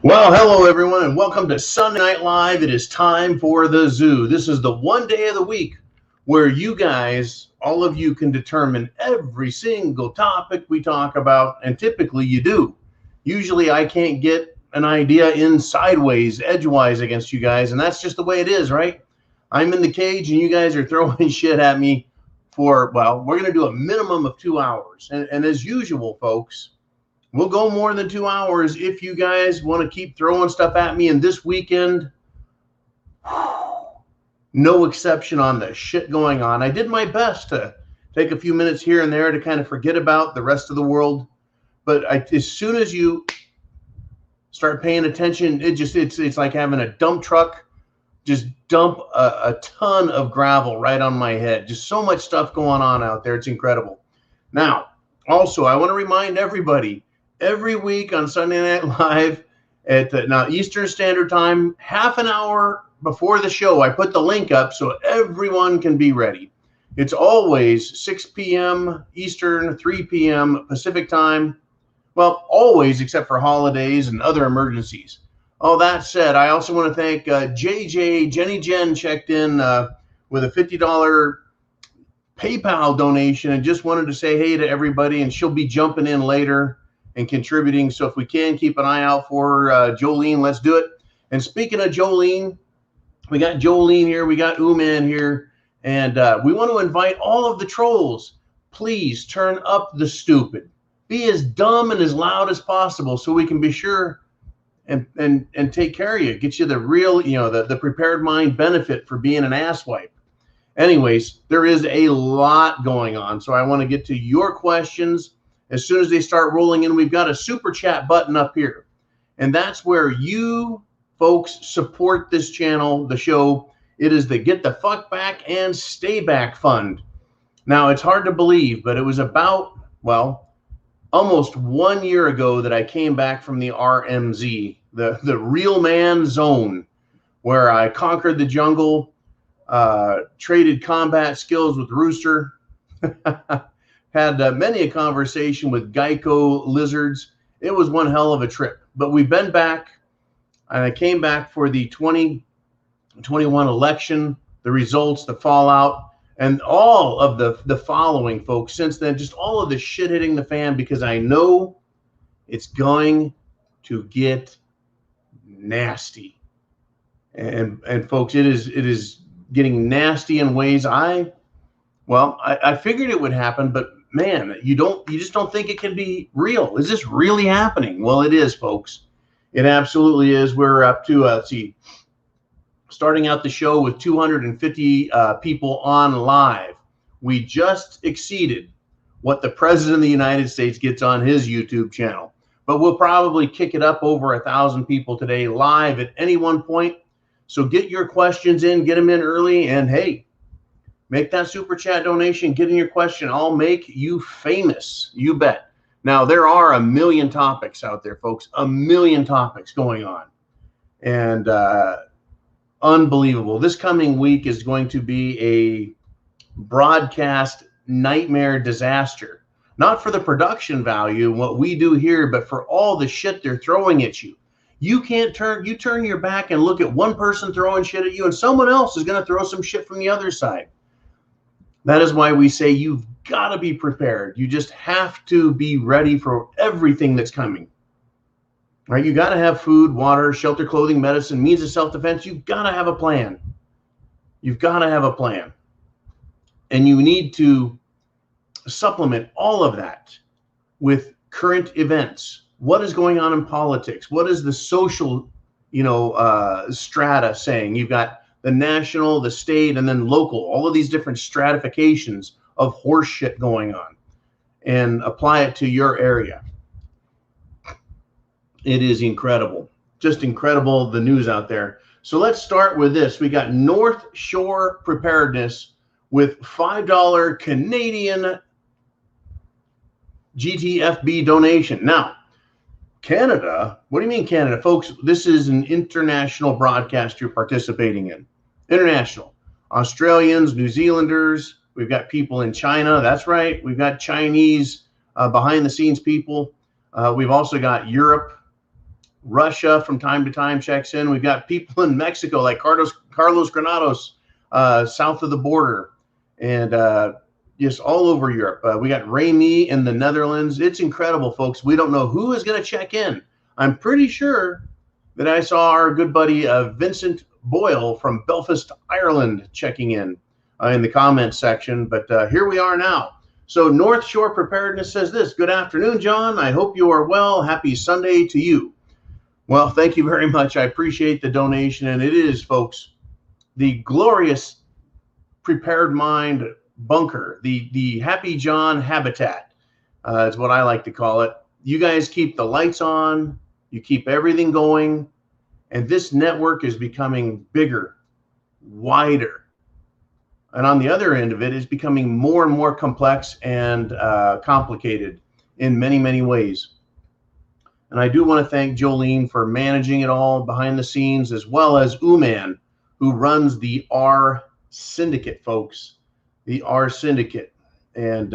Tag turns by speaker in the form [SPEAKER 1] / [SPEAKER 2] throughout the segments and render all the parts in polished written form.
[SPEAKER 1] Well, hello everyone, and welcome to Sunday Night Live. It is time for the zoo. This is the one day of the week where you guys, all of you, can determine every single topic we talk about, and typically you do. Usually I can't get an idea in sideways, edgewise against you guys, and that's just the way it is, right? I'm in the cage and you guys are throwing shit at me for, well, we're going to do a minimum of 2 hours. And as usual, folks, we'll go more than 2 hours if you guys want to keep throwing stuff at me. And this weekend, no exception on the shit going on. I did my best to take a few minutes here and there to kind of forget about the rest of the world. But as soon as you start paying attention, it's like having a dump truck just dump a ton of gravel right on my head. Just so much stuff going on out there. It's incredible. Now, also, I want to remind everybody, every week on Sunday Night Live at now Eastern Standard Time, half an hour before the show, I put the link up so everyone can be ready. It's always 6 p.m. Eastern, 3 p.m. Pacific Time. Well, always except for holidays and other emergencies. All that said, I also want to thank JJ, Jenny Jen checked in with a $50 PayPal donation and just wanted to say hey to everybody, and she'll be jumping in later and contributing. So if we can, keep an eye out for Jolene. Let's do it. And speaking of Jolene, we got Jolene here. We got Uman here. And we want to invite all of the trolls. Please turn up the stupid. Be as dumb and as loud as possible so we can be sure and take care of you. Get you the real, the prepared mind benefit for being an asswipe. Anyways, there is a lot going on. So I want to get to your questions. As soon as they start rolling in, we've got a super chat button up here. And that's where you folks support this channel, the show. It is the Get the Fuck Back and Stay Back Fund. Now, it's hard to believe, but it was about, well, almost 1 year ago that I came back from the RMZ, the real man zone, where I conquered the jungle, traded combat skills with Rooster, had many a conversation with Geico lizards. It was one hell of a trip. But we've been back, and I came back for the 2021 election, the results, the fallout, and all of the following, folks. Since then, just all of the shit hitting the fan, because I know it's going to get nasty. And folks, it is getting nasty in ways I figured it would happen, but man, you just don't think it can be real. Is this really happening? Well, it is, folks. It absolutely is. We're up to, let's see, starting out the show with 250 people on live. We just exceeded what the President of the United States gets on his YouTube channel. But we'll probably kick it up over 1,000 people today live at any one point. So get your questions in, get them in early, and hey, make that super chat donation, get in your question. I'll make you famous, you bet. Now, there are a million topics out there, folks, a million topics going on. And unbelievable. This coming week is going to be a broadcast nightmare disaster. Not for the production value, what we do here, but for all the shit they're throwing at you. You turn your back and look at one person throwing shit at you, and someone else is going to throw some shit from the other side. That is why we say you've got to be prepared. You just have to be ready for everything that's coming. Right? You got to have food, water, shelter, clothing, medicine, means of self-defense. You've got to have a plan. You've got to have a plan. And you need to supplement all of that with current events. What is going on in politics? What is the social, strata saying? You've got the national, the state, and then local, all of these different stratifications of horse shit going on, and apply it to your area. It is incredible, just incredible, the news out there. So let's start with this. We got North Shore Preparedness with $5 Canadian GTFB donation. Now, Canada, what do you mean Canada? Folks, this is an international broadcast you're participating in. International. Australians, New Zealanders, we've got people in China, that's right. We've got Chinese behind the scenes people. We've also got Europe, Russia from time to time checks in. We've got people in Mexico like Carlos Granados, south of the border, and just all over Europe. We got Remy in the Netherlands. It's incredible, folks. We don't know who is going to check in. I'm pretty sure that I saw our good buddy Vincent Boyle from Belfast, Ireland, checking in the comments section. But here we are now. So North Shore Preparedness says this: good afternoon, John. I hope you are well. Happy Sunday to you. Well, thank you very much. I appreciate the donation. And it is, folks, the glorious Prepared Mind bunker, the Happy John habitat. Is what I like to call it. You guys keep the lights on. You keep everything going. And this network is becoming bigger, wider. And on the other end of it is becoming more and more complex and complicated in many, many ways. And I do want to thank Jolene for managing it all behind the scenes, as well as Uman, who runs the R Syndicate, folks. The R Syndicate. And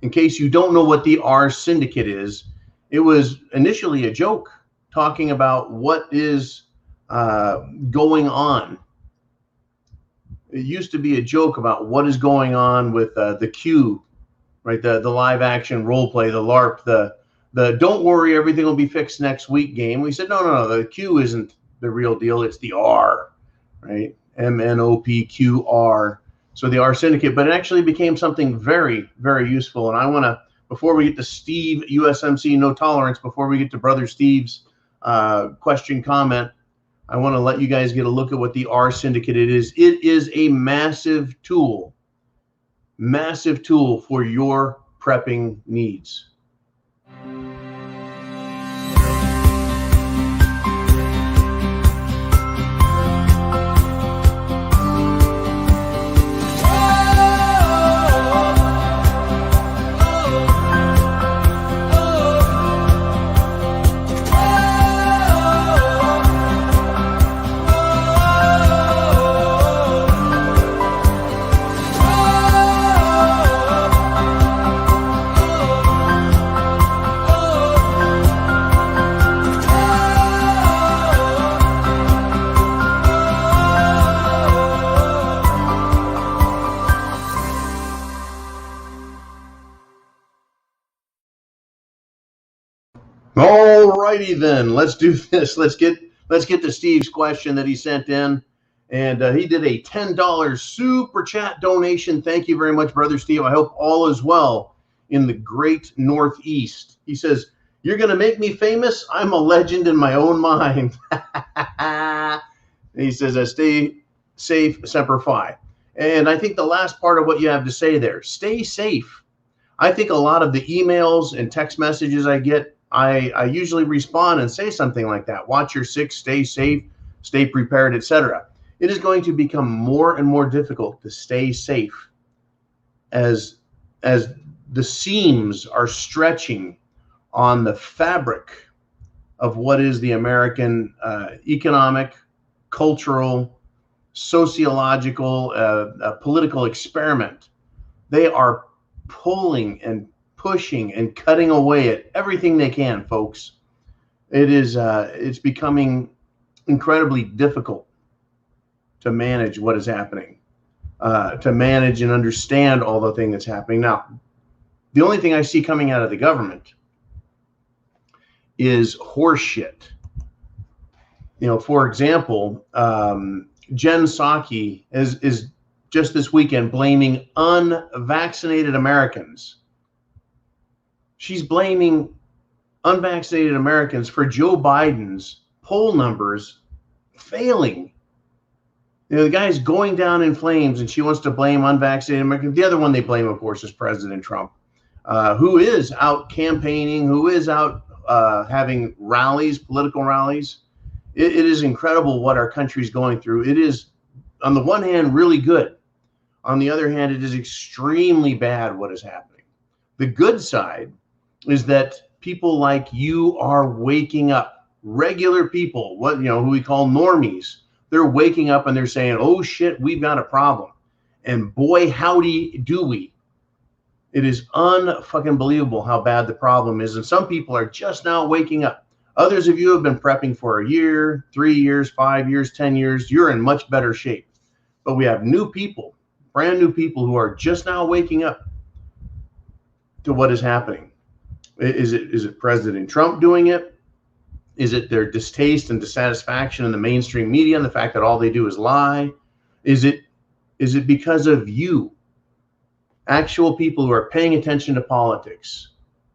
[SPEAKER 1] in case you don't know what the R Syndicate is, it was initially a joke talking about what is going on. It used to be a joke about what is going on with the Q, right? The live action role play, the LARP, the don't worry, everything will be fixed next week game. We said, no, the Q isn't the real deal. It's the R, right? MNOPQR. So the R Syndicate, but it actually became something very, very useful. And I want to, before we get to Steve, USMC No Tolerance, before we get to Brother Steve's question, comment, I want to let you guys get a look at what the R Syndicate is. It is a massive tool for your prepping needs. Alrighty then, let's do this. Let's get to Steve's question that he sent in, and he did a $10 super chat donation. Thank you very much, Brother Steve. I hope all is well in the great Northeast. He says, "You're gonna make me famous. I'm a legend in my own mind." He says, "Stay safe, Semper Fi." And I think the last part of what you have to say there, stay safe. I think a lot of the emails and text messages I get, I usually respond and say something like that. Watch your six, stay safe, stay prepared, etc. It is going to become more and more difficult to stay safe as the seams are stretching on the fabric of what is the American economic, cultural, sociological, political experiment. They are pulling and pushing and cutting away at everything they can, folks. It is it's becoming incredibly difficult to manage what is happening, to manage and understand all the thing that's happening. Now, the only thing I see coming out of the government is horse shit. You know, for example, Jen Psaki is just this weekend blaming unvaccinated Americans. She's blaming unvaccinated Americans for Joe Biden's poll numbers failing. You know, the guy's going down in flames, and she wants to blame unvaccinated Americans. The other one they blame, of course, is President Trump, who is out campaigning, who is out having rallies, political rallies. It is incredible what our country's going through. It is, on the one hand, really good. On the other hand, it is extremely bad what is happening. The good side is that people like you are waking up. Regular people, who we call normies, they're waking up and they're saying, "Oh shit, we've got a problem." And boy, howdy do we. It is unfucking believable how bad the problem is. And some people are just now waking up. Others of you have been prepping for a year, 3 years, 5 years, 10 years. You're in much better shape. But we have new people, brand new people who are just now waking up to what is happening. Is it President Trump doing it? Is it their distaste and dissatisfaction in the mainstream media and the fact that all they do is lie? Is it because of you, actual people who are paying attention to politics,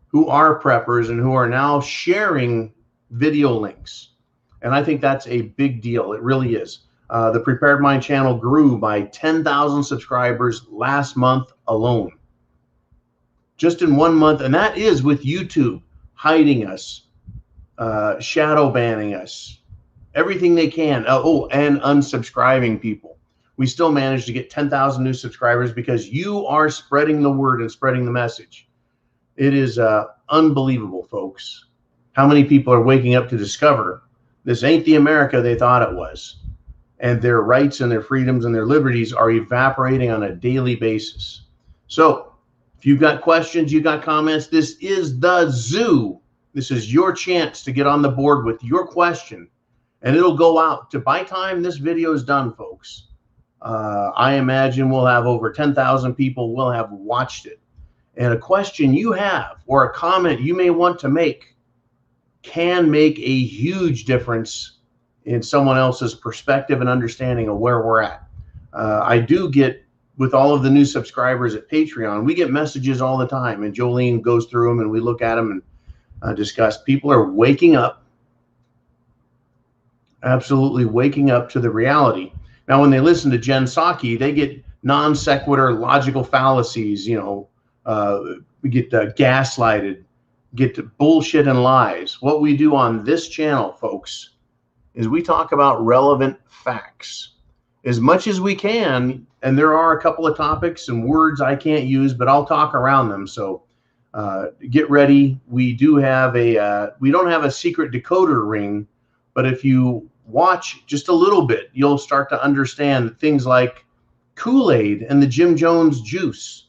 [SPEAKER 1] who are preppers and who are now sharing video links? And I think that's a big deal. It really is. The Prepared Mind channel grew by 10,000 subscribers last month alone. Just in 1 month, and that is with YouTube hiding us, shadow banning us, everything they can. And unsubscribing people. We still managed to get 10,000 new subscribers because you are spreading the word and spreading the message. It is unbelievable, folks, how many people are waking up to discover this ain't the America they thought it was. And their rights and their freedoms and their liberties are evaporating on a daily basis. So if you've got questions, you got comments, this is the zoo. This is your chance to get on the board with your question, and it'll go out to by time this video is done, folks. I imagine we'll have over 10,000 people will have watched it. And a question you have or a comment you may want to make can make a huge difference in someone else's perspective and understanding of where we're at. I do get, with all of the new subscribers at Patreon, we get messages all the time, and Jolene goes through them and we look at them and discuss. People are waking up, absolutely waking up to the reality. Now, when they listen to Jen Psaki, they get non sequitur logical fallacies, we get gaslighted, get to bullshit and lies. What we do on this channel, folks, is we talk about relevant facts as much as we can. And there are a couple of topics and words I can't use, but I'll talk around them. So get ready. We do have we don't have a secret decoder ring, but if you watch just a little bit, you'll start to understand that things like Kool-Aid and the Jim Jones juice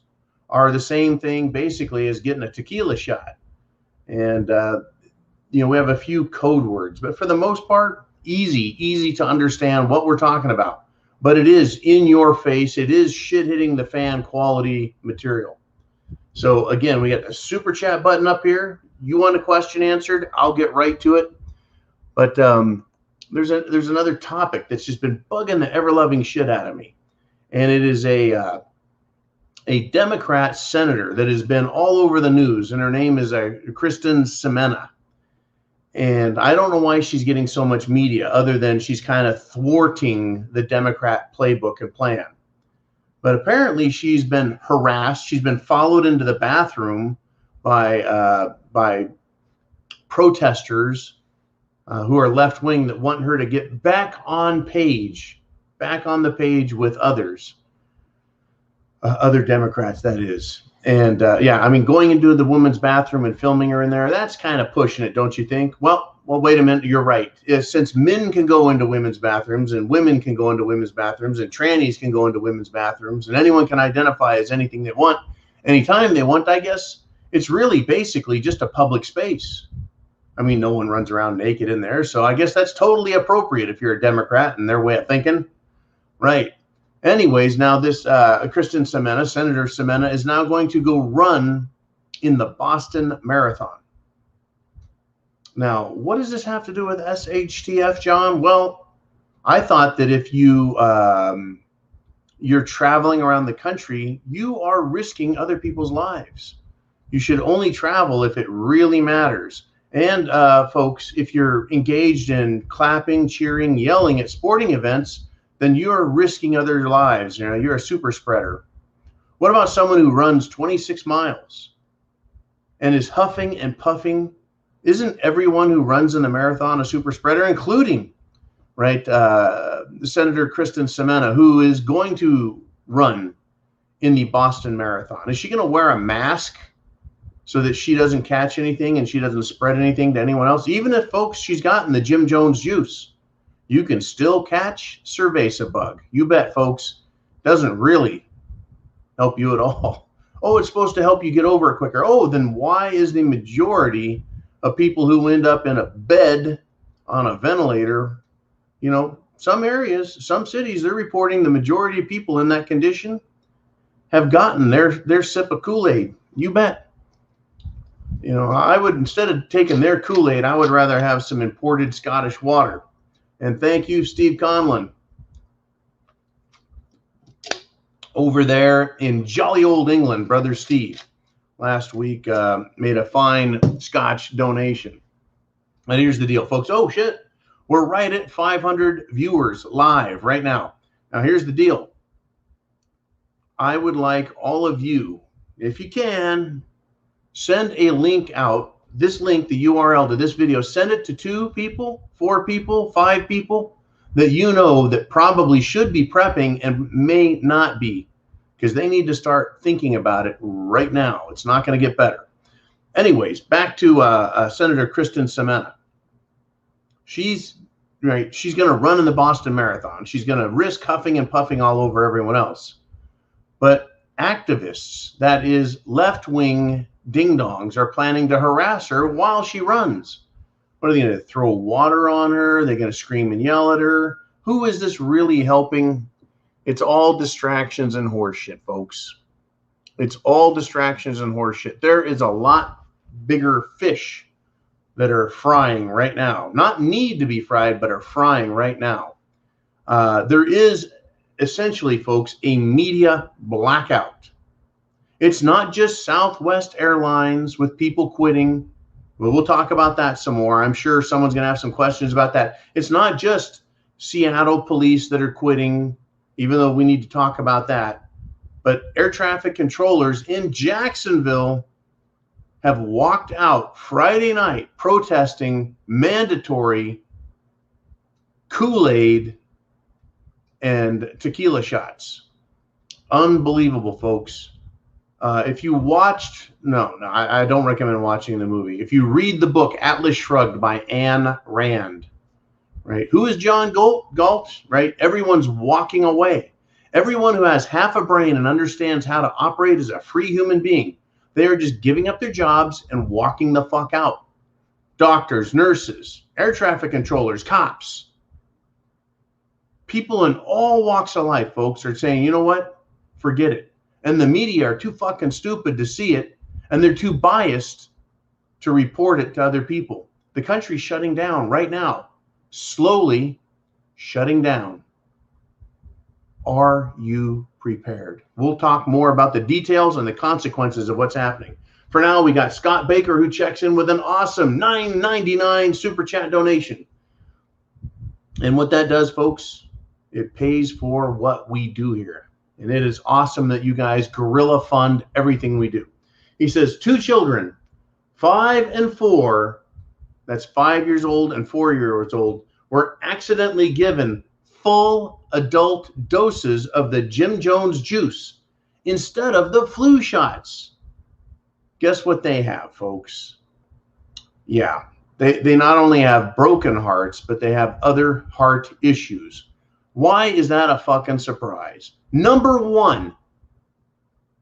[SPEAKER 1] are the same thing basically as getting a tequila shot. And, we have a few code words, but for the most part, easy to understand what we're talking about. But it is in your face. It is shit hitting the fan quality material. So again, we got a super chat button up here. You want a question answered, I'll get right to it. But there's another topic that's just been bugging the ever-loving shit out of me. And it is a Democrat senator that has been all over the news, and her name is Kristen Sinema. And I don't know why she's getting so much media other than she's kind of thwarting the Democrat playbook and plan. But apparently she's been harassed. She's been followed into the bathroom by protesters who are left-wing that want her to get back on the page with others, other Democrats, that is. And going into the woman's bathroom and filming her in there, that's kind of pushing it, don't you think? Well, wait a minute, you're right. Since men can go into women's bathrooms and women can go into women's bathrooms and trannies can go into women's bathrooms and anyone can identify as anything they want, anytime they want, I guess, it's really basically just a public space. I mean, no one runs around naked in there, so I guess that's totally appropriate if you're a Democrat and their way of thinking. Right. Anyways, now this Kristen Sinema, Senator Sinema, is now going to go run in the Boston Marathon. Now, what does this have to do with SHTF, John? Well, I thought that if you're traveling around the country, you are risking other people's lives. You should only travel if it really matters. And folks, if you're engaged in clapping, cheering, yelling at sporting events, then you're risking other lives. You're a super spreader. What about someone who runs 26 miles and is huffing and puffing? Isn't everyone who runs in the marathon a super spreader, including, right, Senator Kristen Sinema, who is going to run in the Boston Marathon? Is she going to wear a mask so that she doesn't catch anything and she doesn't spread anything to anyone else? Even if, folks, she's gotten the Jim Jones juice, you can still catch cerveza bug. You bet, folks. Doesn't really help you at all. Oh, it's supposed to help you get over it quicker. Oh, then why is the majority of people who end up in a bed on a ventilator. You know, some areas, some cities, they're reporting the majority of people in that condition have gotten their sip of Kool-Aid. You bet. You know, I would, instead of taking their Kool-Aid, I would rather have some imported Scottish water. And thank you, Steve Conlon, over there in jolly old England. Brother Steve last week made a fine Scotch donation. And here's the deal, folks. Oh, shit. We're right at 500 viewers live right now. Now, here's the deal. I would like all of you, if you can, send a link out. This link, the URL to this video, send it to 2 people, 4 people, 5 people that you know that probably should be prepping and may not be, because they need to start thinking about it right now. It's not going to get better. Anyways, back to Senator Kristen Sinema. She's going to run in the Boston Marathon. She's going to risk huffing and puffing all over everyone else. But activists, that is left-wing ding-dongs, are planning to harass her while she runs. What are they going to throw water on her? They're going to scream and yell at her. Who is this really helping? It's all distractions and horseshit, folks. It's all distractions and horseshit. There is a lot bigger fish that are frying right now. Not need to be fried, but are frying right now. There is essentially, folks, a media blackout. It's not just Southwest Airlines with people quitting. We'll talk about that some more. I'm sure someone's going to have some questions about that. It's not just Seattle police that are quitting, even though we need to talk about that. But air traffic controllers in Jacksonville have walked out Friday night protesting mandatory Kool-Aid and tequila shots. Unbelievable, folks. If you watched, I don't recommend watching the movie. If you read the book Atlas Shrugged by Ayn Rand, right? Who is John Galt, right? Everyone's walking away. Everyone who has half a brain and understands how to operate as a free human being, they are just giving up their jobs and walking the fuck out. Doctors, nurses, air traffic controllers, cops. People in all walks of life, folks, are saying, you know what? Forget it. And the media are too fucking stupid to see it, and they're too biased to report it to other people. The country's shutting down right now, slowly shutting down. Are you prepared? We'll talk more about the details and the consequences of what's happening. For now, we got Scott Baker, who checks in with an awesome $9.99 super chat donation. And what that does, folks, it pays for what we do here. And it is awesome that you guys guerrilla fund everything we do. He says 2 children, 5 and 4, that's 5 years old and 4 years old, were accidentally given full adult doses of the Jim Jones juice instead of the flu shots. Guess what they have, folks? Yeah, they not only have broken hearts, but they have other heart issues. Why is that a fucking surprise? Number one,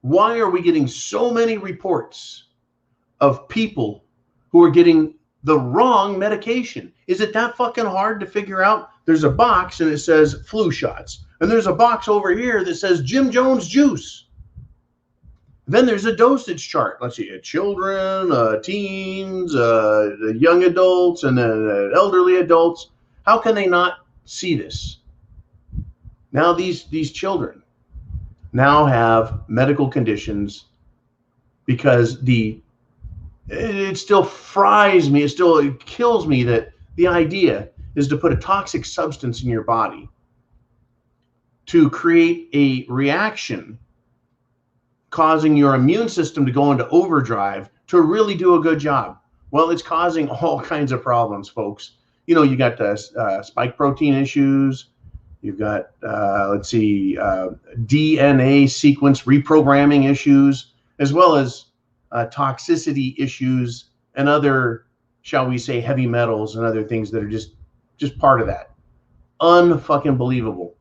[SPEAKER 1] why are we getting so many reports of people who are getting the wrong medication? Is it that fucking hard to figure out? There's a box and it says flu shots. And there's a box over here that says Jim Jones juice. Then there's a dosage chart. Let's see, children, teens, young adults, and then elderly adults. How can they not see this? Now these children now have medical conditions because it still fries me, it kills me that the idea is to put a toxic substance in your body to create a reaction causing your immune system to go into overdrive to really do a good job. Well, it's causing all kinds of problems, folks. You know, you got the spike protein issues. You've got, DNA sequence reprogramming issues, as well as toxicity issues and other, shall we say, heavy metals and other things that are just part of that. Unfucking believable.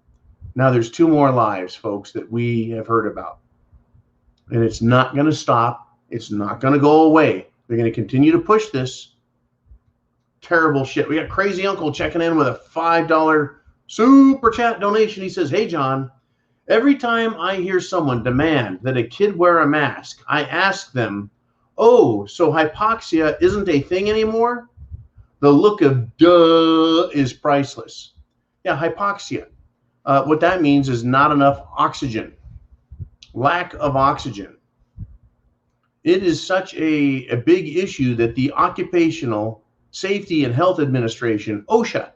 [SPEAKER 1] Now there's 2 more lives, folks, that we have heard about. And it's not going to stop. It's not going to go away. They're going to continue to push this Terrible shit. We got Crazy Uncle checking in with a $5 super chat donation. He says, hey, John, every time I hear someone demand that a kid wear a mask, I ask them, oh, so hypoxia isn't a thing anymore? The look of duh is priceless. Yeah, hypoxia. What that means is not enough oxygen, lack of oxygen. It is such a big issue that the Occupational Safety and Health Administration, OSHA,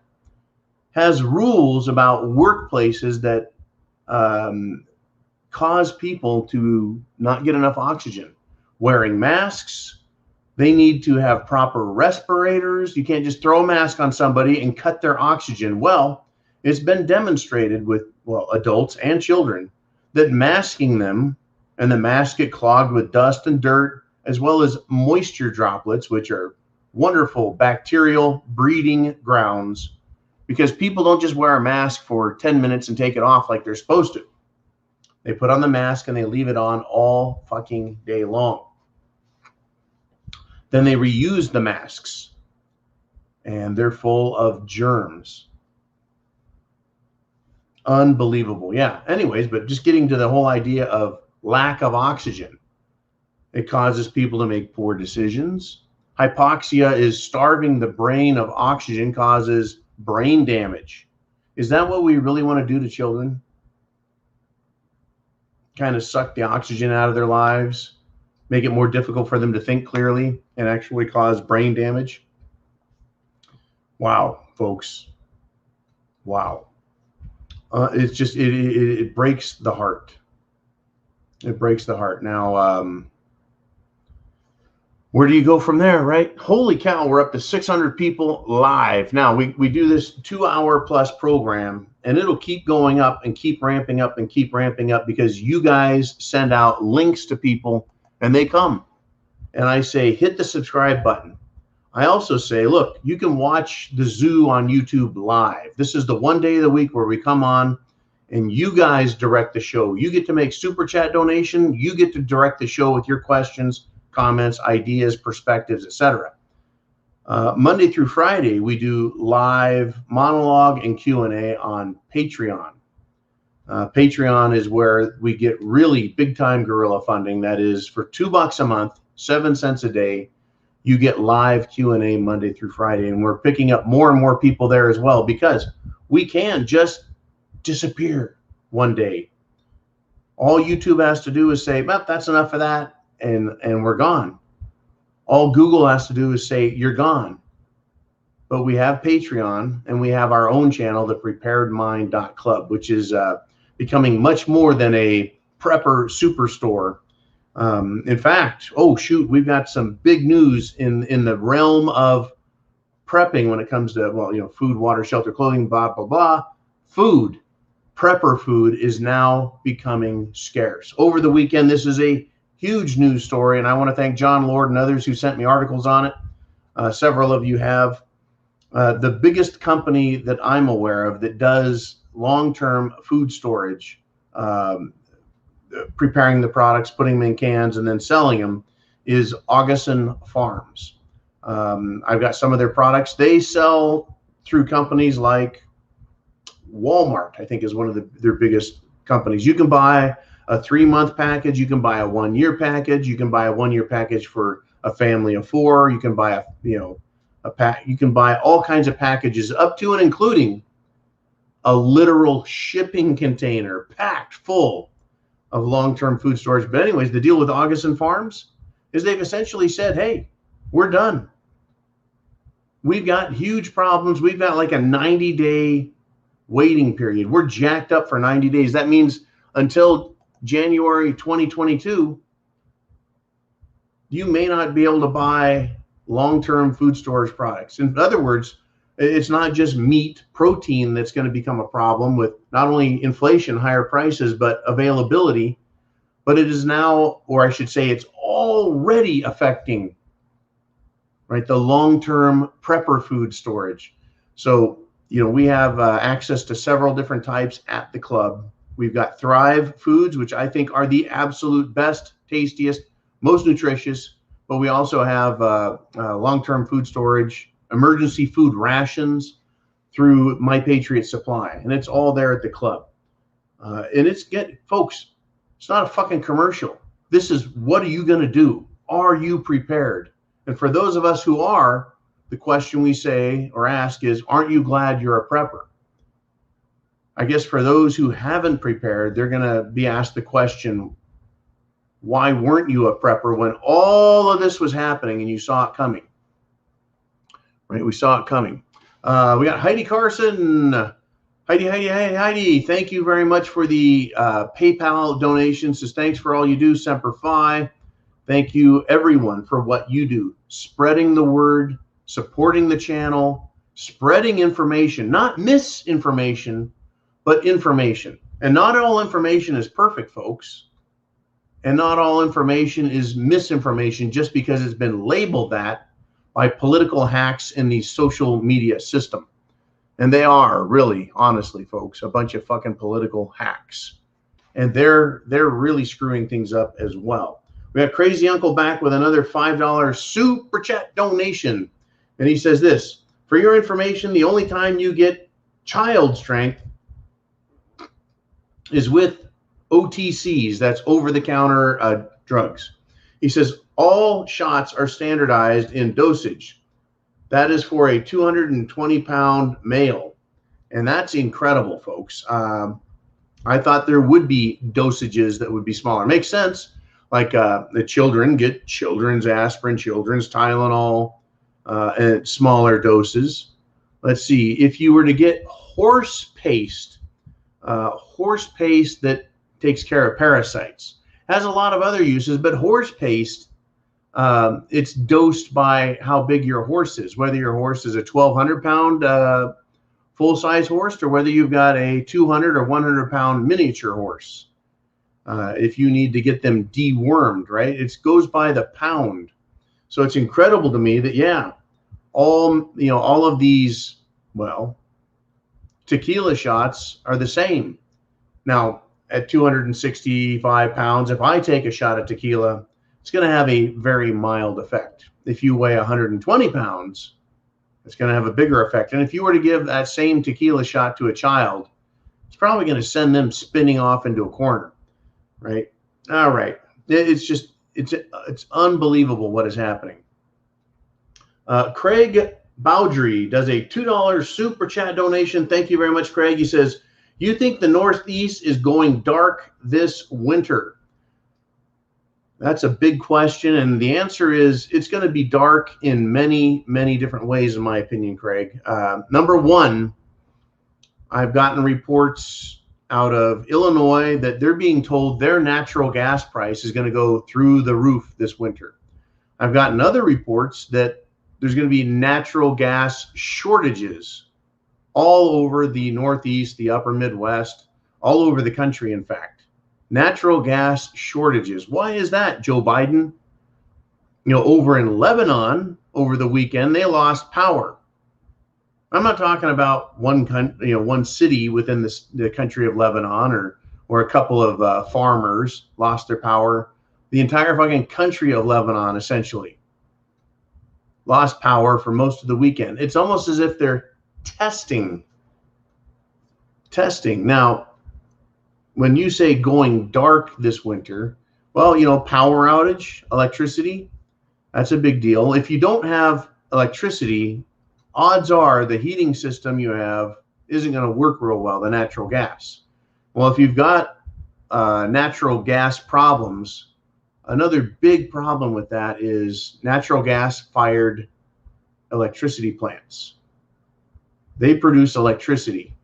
[SPEAKER 1] has rules about workplaces that cause people to not get enough oxygen. Wearing masks, they need to have proper respirators. You can't just throw a mask on somebody and cut their oxygen. Well, it's been demonstrated with, well, adults and children that masking them, and the masks get clogged with dust and dirt, as well as moisture droplets, which are wonderful bacterial breeding grounds, because people don't just wear a mask for 10 minutes and take it off like they're supposed to. They put on the mask and they leave it on all fucking day long. Then they reuse the masks, and they're full of germs. Unbelievable. Yeah. Anyways, but just getting to the whole idea of lack of oxygen. It causes people to make poor decisions. Hypoxia is starving the brain of oxygen, causes brain damage. Is that what we really want to do to children? Kind of suck the oxygen out of their lives, make it more difficult for them to think clearly, and actually cause brain damage? Wow, folks. Wow. It's just, it breaks the heart. It breaks the heart. Now, where do you go from there, right? Holy cow, we're up to 600 people live. Now, we do this 2-hour plus program, and it'll keep going up and keep ramping up and keep ramping up because you guys send out links to people and they come. And I say, hit the subscribe button. I also say, look, you can watch the zoo on YouTube live. This is the one day of the week where we come on and you guys direct the show. You get to make super chat donation. You get to direct the show with your questions, comments, ideas, perspectives, etc. Monday through Friday, we do live monologue and Q&A on Patreon. Patreon is where we get really big time guerrilla funding. That is for $2 a month, 7 cents a day. You get live Q&A Monday through Friday, and we're picking up more and more people there as well because we can just disappear one day. All YouTube has to do is say, well, that's enough of that, and we're gone. All Google has to do is say, you're gone. But we have Patreon, and we have our own channel, thepreparedmind.club, which is becoming much more than a prepper superstore. In fact, oh shoot, we've got some big news in the realm of prepping when it comes to, well, you know, food, water, shelter, clothing, blah, blah, blah. Food, prepper food is now becoming scarce. Over the weekend, this is a huge news story, and I want to thank John Lord and others who sent me articles on it. Several of you have. The biggest company that I'm aware of that does long-term food storage, preparing the products, putting them in cans, and then selling them, is Augustin Farms. I've got some of their products. They sell through companies like Walmart, I think is one of their biggest companies. You can buy a 3-month package. You can buy a 1-year package. You can buy a 1-year package for a family of 4. You can buy you can buy all kinds of packages up to and including a literal shipping container packed full of long-term food storage. But anyways, the deal with Augustin Farms is they've essentially said, hey, we're done. We've got huge problems. We've got like a 90-day waiting period. We're jacked up for 90 days. That means until January 2022, you may not be able to buy long-term food storage products. In other words, it's not just meat, protein that's going to become a problem with not only inflation, higher prices, but availability, but it is now, or I should say it's already affecting, right, the long-term prepper food storage. So, you know, we have access to several different types at the club. We've got Thrive foods, which I think are the absolute best, tastiest, most nutritious, but we also have long-term food storage emergency food rations through My Patriot Supply, and it's all there at the club. And folks, it's not a fucking commercial. This is, what are you going to do? Are you prepared? And for those of us who are, the question we say or ask is, aren't you glad you're a prepper? I guess for those who haven't prepared, they're going to be asked the question, why weren't you a prepper when all of this was happening and you saw it coming? Right? We saw it coming. We got Heidi Carson. Heidi, thank you very much for the PayPal donations. Says, thanks for all you do, Semper Fi. Thank you, everyone, for what you do. Spreading the word, supporting the channel, spreading information, not misinformation, but information. And not all information is perfect, folks. And not all information is misinformation just because it's been labeled that by political hacks in the social media system. And they are really, honestly, folks, a bunch of fucking political hacks. And they're really screwing things up as well. We have Crazy Uncle back with another $5 super chat donation. And he says this, for your information, the only time you get child strength is with OTCs, that's over-the-counter drugs. He says, all shots are standardized in dosage. That is for a 220-pound male. And that's incredible, folks. I thought there would be dosages that would be smaller. Makes sense. Like the children get children's aspirin, children's Tylenol, and smaller doses. Let's see. If you were to get horse paste that takes care of parasites, has a lot of other uses, but horse paste, it's dosed by how big your horse is, whether your horse is a 1,200-pound full-size horse or whether you've got a 200 or 100-pound miniature horse. If you need to get them dewormed, right? It goes by the pound. So it's incredible to me that, yeah, all of these, well, tequila shots are the same. Now, at 265 pounds, if I take a shot of tequila, it's going to have a very mild effect. If you weigh 120 pounds, it's going to have a bigger effect. And if you were to give that same tequila shot to a child, it's probably going to send them spinning off into a corner, right? All right. It's unbelievable what is happening. Craig Bowdry does a $2 super chat donation. Thank you very much, Craig. He says, you think the Northeast is going dark this winter? That's a big question, and the answer is it's going to be dark in many, many different ways, in my opinion, Craig. Number one, I've gotten reports out of Illinois that they're being told their natural gas price is going to go through the roof this winter. I've gotten other reports that there's going to be natural gas shortages all over the Northeast, the upper Midwest, all over the country, in fact. Natural gas shortages. Why is that, Joe Biden? Over in Lebanon over the weekend, they lost power. I'm not talking about one city within the country of Lebanon or a couple of farmers lost their power. The entire fucking country of Lebanon essentially lost power for most of the weekend. It's almost as if they're testing. Now, when you say going dark this winter, well, power outage, electricity, that's a big deal. If you don't have electricity, odds are the heating system you have isn't going to work real well, the natural gas. Well, if you've got natural gas problems, another big problem with that is natural gas-fired electricity plants. They produce electricity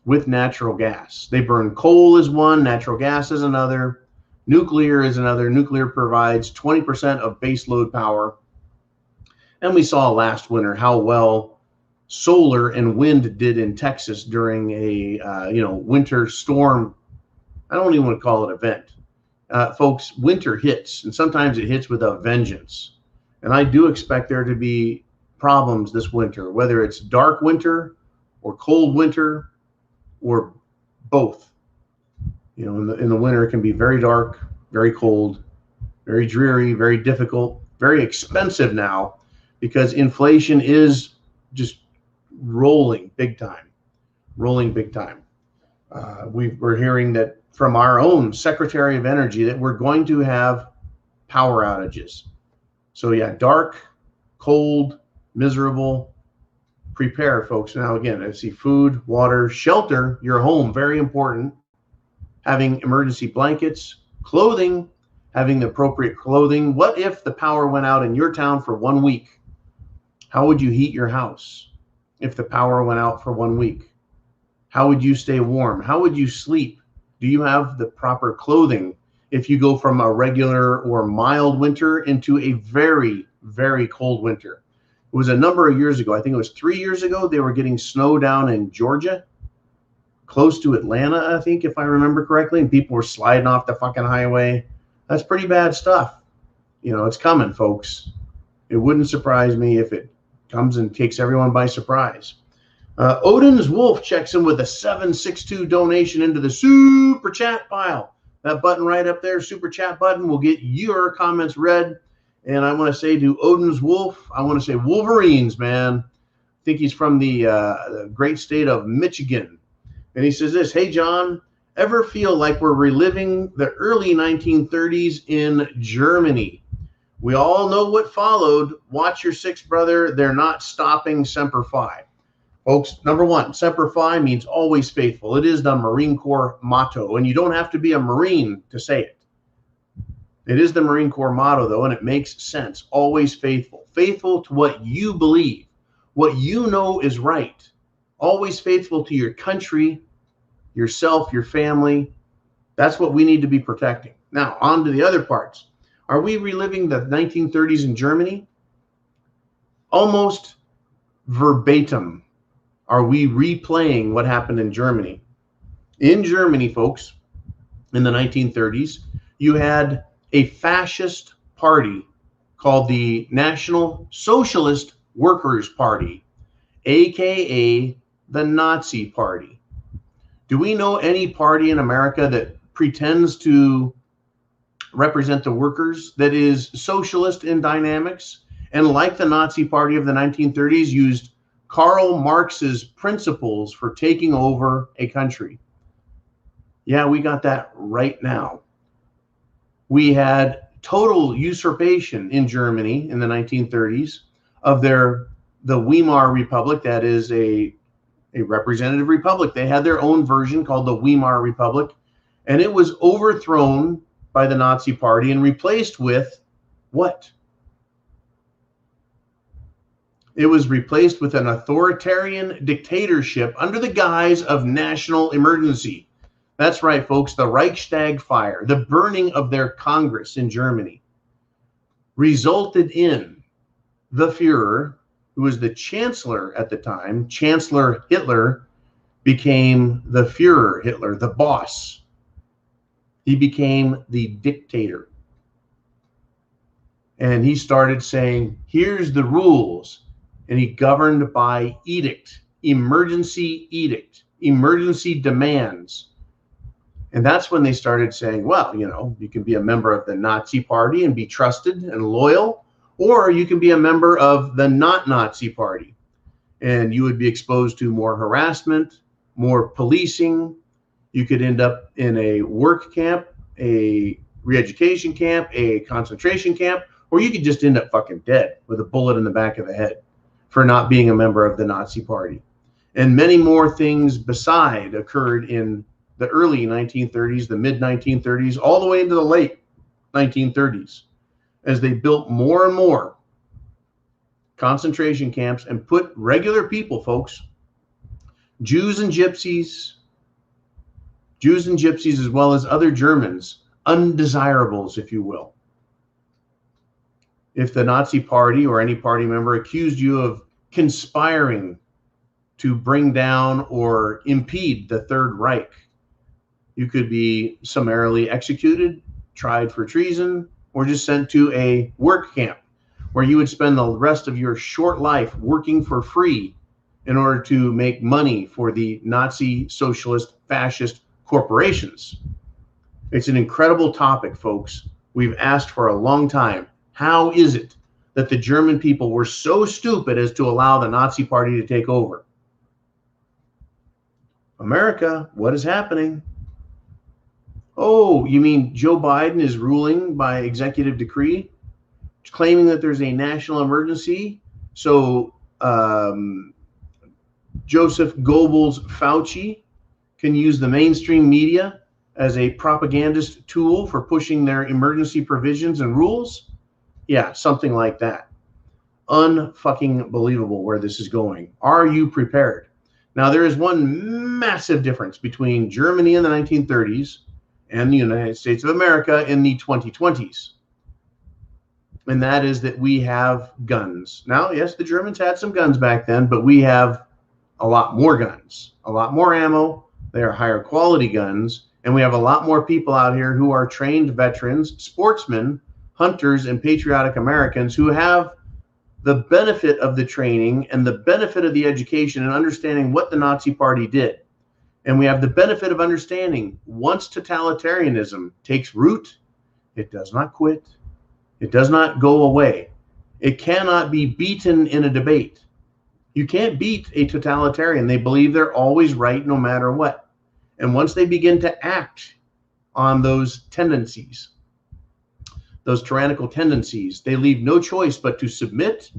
[SPEAKER 1] with natural gas. They burn coal as one, natural gas is another, nuclear is another. Nuclear provides 20% of base load power. And we saw last winter how well solar and wind did in Texas during a winter storm. I don't even want to call it event. Folks, winter hits, and sometimes it hits with a vengeance. And I do expect there to be problems this winter, whether it's dark winter or cold winter or both. In the winter, it can be very dark, very cold, very dreary, very difficult, very expensive now because inflation is just rolling big time, rolling big time. We're hearing that from our own Secretary of Energy that we're going to have power outages. So yeah, dark, cold, miserable. Prepare, folks. Now again, I see food, water, shelter, your home, very important. Having emergency blankets, clothing, having the appropriate clothing. What if the power went out in your town for 1 week? How would you heat your house if the power went out for 1 week? How would you stay warm? How would you sleep? Do you have the proper clothing if you go from a regular or mild winter into a very, very cold winter? It was a number of years ago. I think it was 3 years ago. They were getting snow down in Georgia, close to Atlanta, I think, if I remember correctly. And people were sliding off the fucking highway. That's pretty bad stuff. You know, it's coming, folks. It wouldn't surprise me if it comes and takes everyone by surprise. Odin's Wolf checks in with a 762 donation into the super chat pile. That button right up there, super chat button, will get your comments read. And I want to say to Odin's Wolf, I want to say Wolverines, man. I think he's from the great state of Michigan. And he says this: hey, John, ever feel like we're reliving the early 1930s in Germany? We all know what followed. Watch your six, brother. They're not stopping Semper Fi. Folks, number one, Semper Fi means always faithful. It is the Marine Corps motto, and you don't have to be a Marine to say it. It is the Marine Corps motto, though, and it makes sense. Always faithful. Faithful to what you believe, what you know is right. Always faithful to your country, yourself, your family. That's what we need to be protecting. Now, on to the other parts. Are we reliving the 1930s in Germany? Almost verbatim. Are we replaying what happened in Germany? In Germany, folks, in the 1930s, you had a fascist party called the National Socialist Workers' Party, aka the Nazi Party. Do we know any party in America that pretends to represent the workers, that is socialist in dynamics, and like the Nazi Party of the 1930s, used Karl Marx's principles for taking over a country? Yeah, we got that right now. We had total usurpation in Germany in the 1930s of the Weimar Republic. That is a representative republic. They had their own version called the Weimar Republic, and it was overthrown by the Nazi Party and replaced with what? It was replaced with an authoritarian dictatorship under the guise of national emergency. That's right, folks. The Reichstag fire, the burning of their Congress in Germany, resulted in the Führer, who was the chancellor at the time. Chancellor Hitler became the Führer Hitler, the boss. He became the dictator. And he started saying, here's the rules. And he governed by edict, emergency demands. And that's when they started saying, well, you know, you can be a member of the Nazi Party and be trusted and loyal, or you can be a member of the not Nazi Party. And you would be exposed to more harassment, more policing. You could end up in a work camp, a re-education camp, a concentration camp, or you could just end up fucking dead with a bullet in the back of the head for not being a member of the Nazi Party. And many more things beside occurred in the early 1930s, the mid 1930s, all the way into the late 1930s, as they built more and more concentration camps and put regular people, folks, Jews and gypsies, as well as other Germans, undesirables, if you will. If the Nazi Party or any party member accused you of conspiring to bring down or impede the Third Reich, you could be summarily executed, tried for treason, or just sent to a work camp where you would spend the rest of your short life working for free in order to make money for the Nazi, socialist, fascist corporations. It's an incredible topic, folks. We've asked for a long time. How is it that the German people were so stupid as to allow the Nazi Party to take over. America, what is happening? Oh, you mean Joe Biden is ruling by executive decree, claiming that there's a national emergency? So Joseph Goebbels Fauci can use the mainstream media as a propagandist tool for pushing their emergency provisions and rules? Yeah, something like that. Unfucking believable where this is going. Are you prepared? Now, there is one massive difference between Germany in the 1930s and the United States of America in the 2020s. And that is that we have guns. Now, yes, the Germans had some guns back then, but we have a lot more guns, a lot more ammo. They are higher quality guns. And we have a lot more people out here who are trained veterans, sportsmen, hunters, and patriotic Americans who have the benefit of the training and the benefit of the education and understanding what the Nazi Party did. And we have the benefit of understanding once totalitarianism takes root, it does not quit. It does not go away. It cannot be beaten in a debate. You can't beat a totalitarian. They believe they're always right no matter what. And once they begin to act on those tendencies, those tyrannical tendencies, they leave no choice but to submit,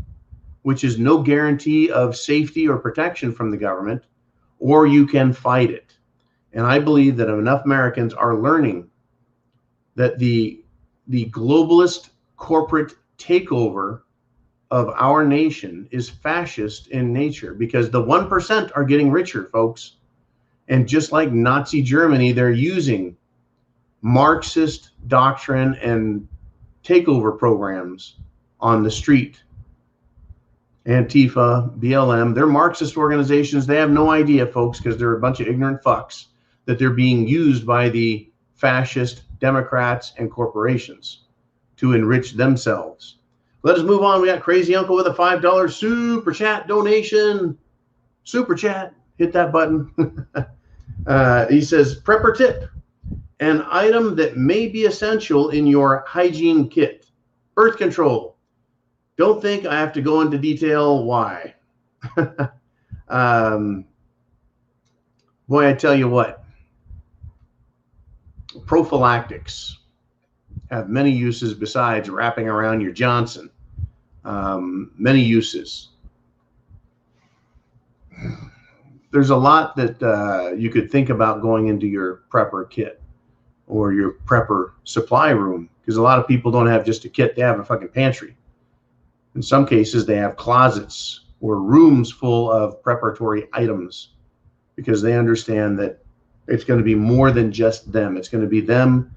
[SPEAKER 1] which is no guarantee of safety or protection from the government, or you can fight it. And I believe that enough Americans are learning that the globalist corporate takeover of our nation is fascist in nature, because the 1% are getting richer, folks. And just like Nazi Germany, they're using Marxist doctrine and takeover programs on the street. Antifa, BLM, they're Marxist organizations. They have no idea, folks, because they're a bunch of ignorant fucks, that they're being used by the fascist Democrats and corporations to enrich themselves. Let us move on. We got Crazy Uncle with a $5 super chat donation. Super chat. Hit that button. He says, prepper tip. An item that may be essential in your hygiene kit. Birth control. Don't think I have to go into detail why. Boy, I tell you what. Prophylactics have many uses besides wrapping around your Johnson. Many uses. There's a lot that you could think about going into your prepper kit or your prepper supply room, because a lot of people don't have just a kit, they have a fucking pantry. In some cases, they have closets or rooms full of preparatory items, because they understand that it's going to be more than just them. It's going to be them,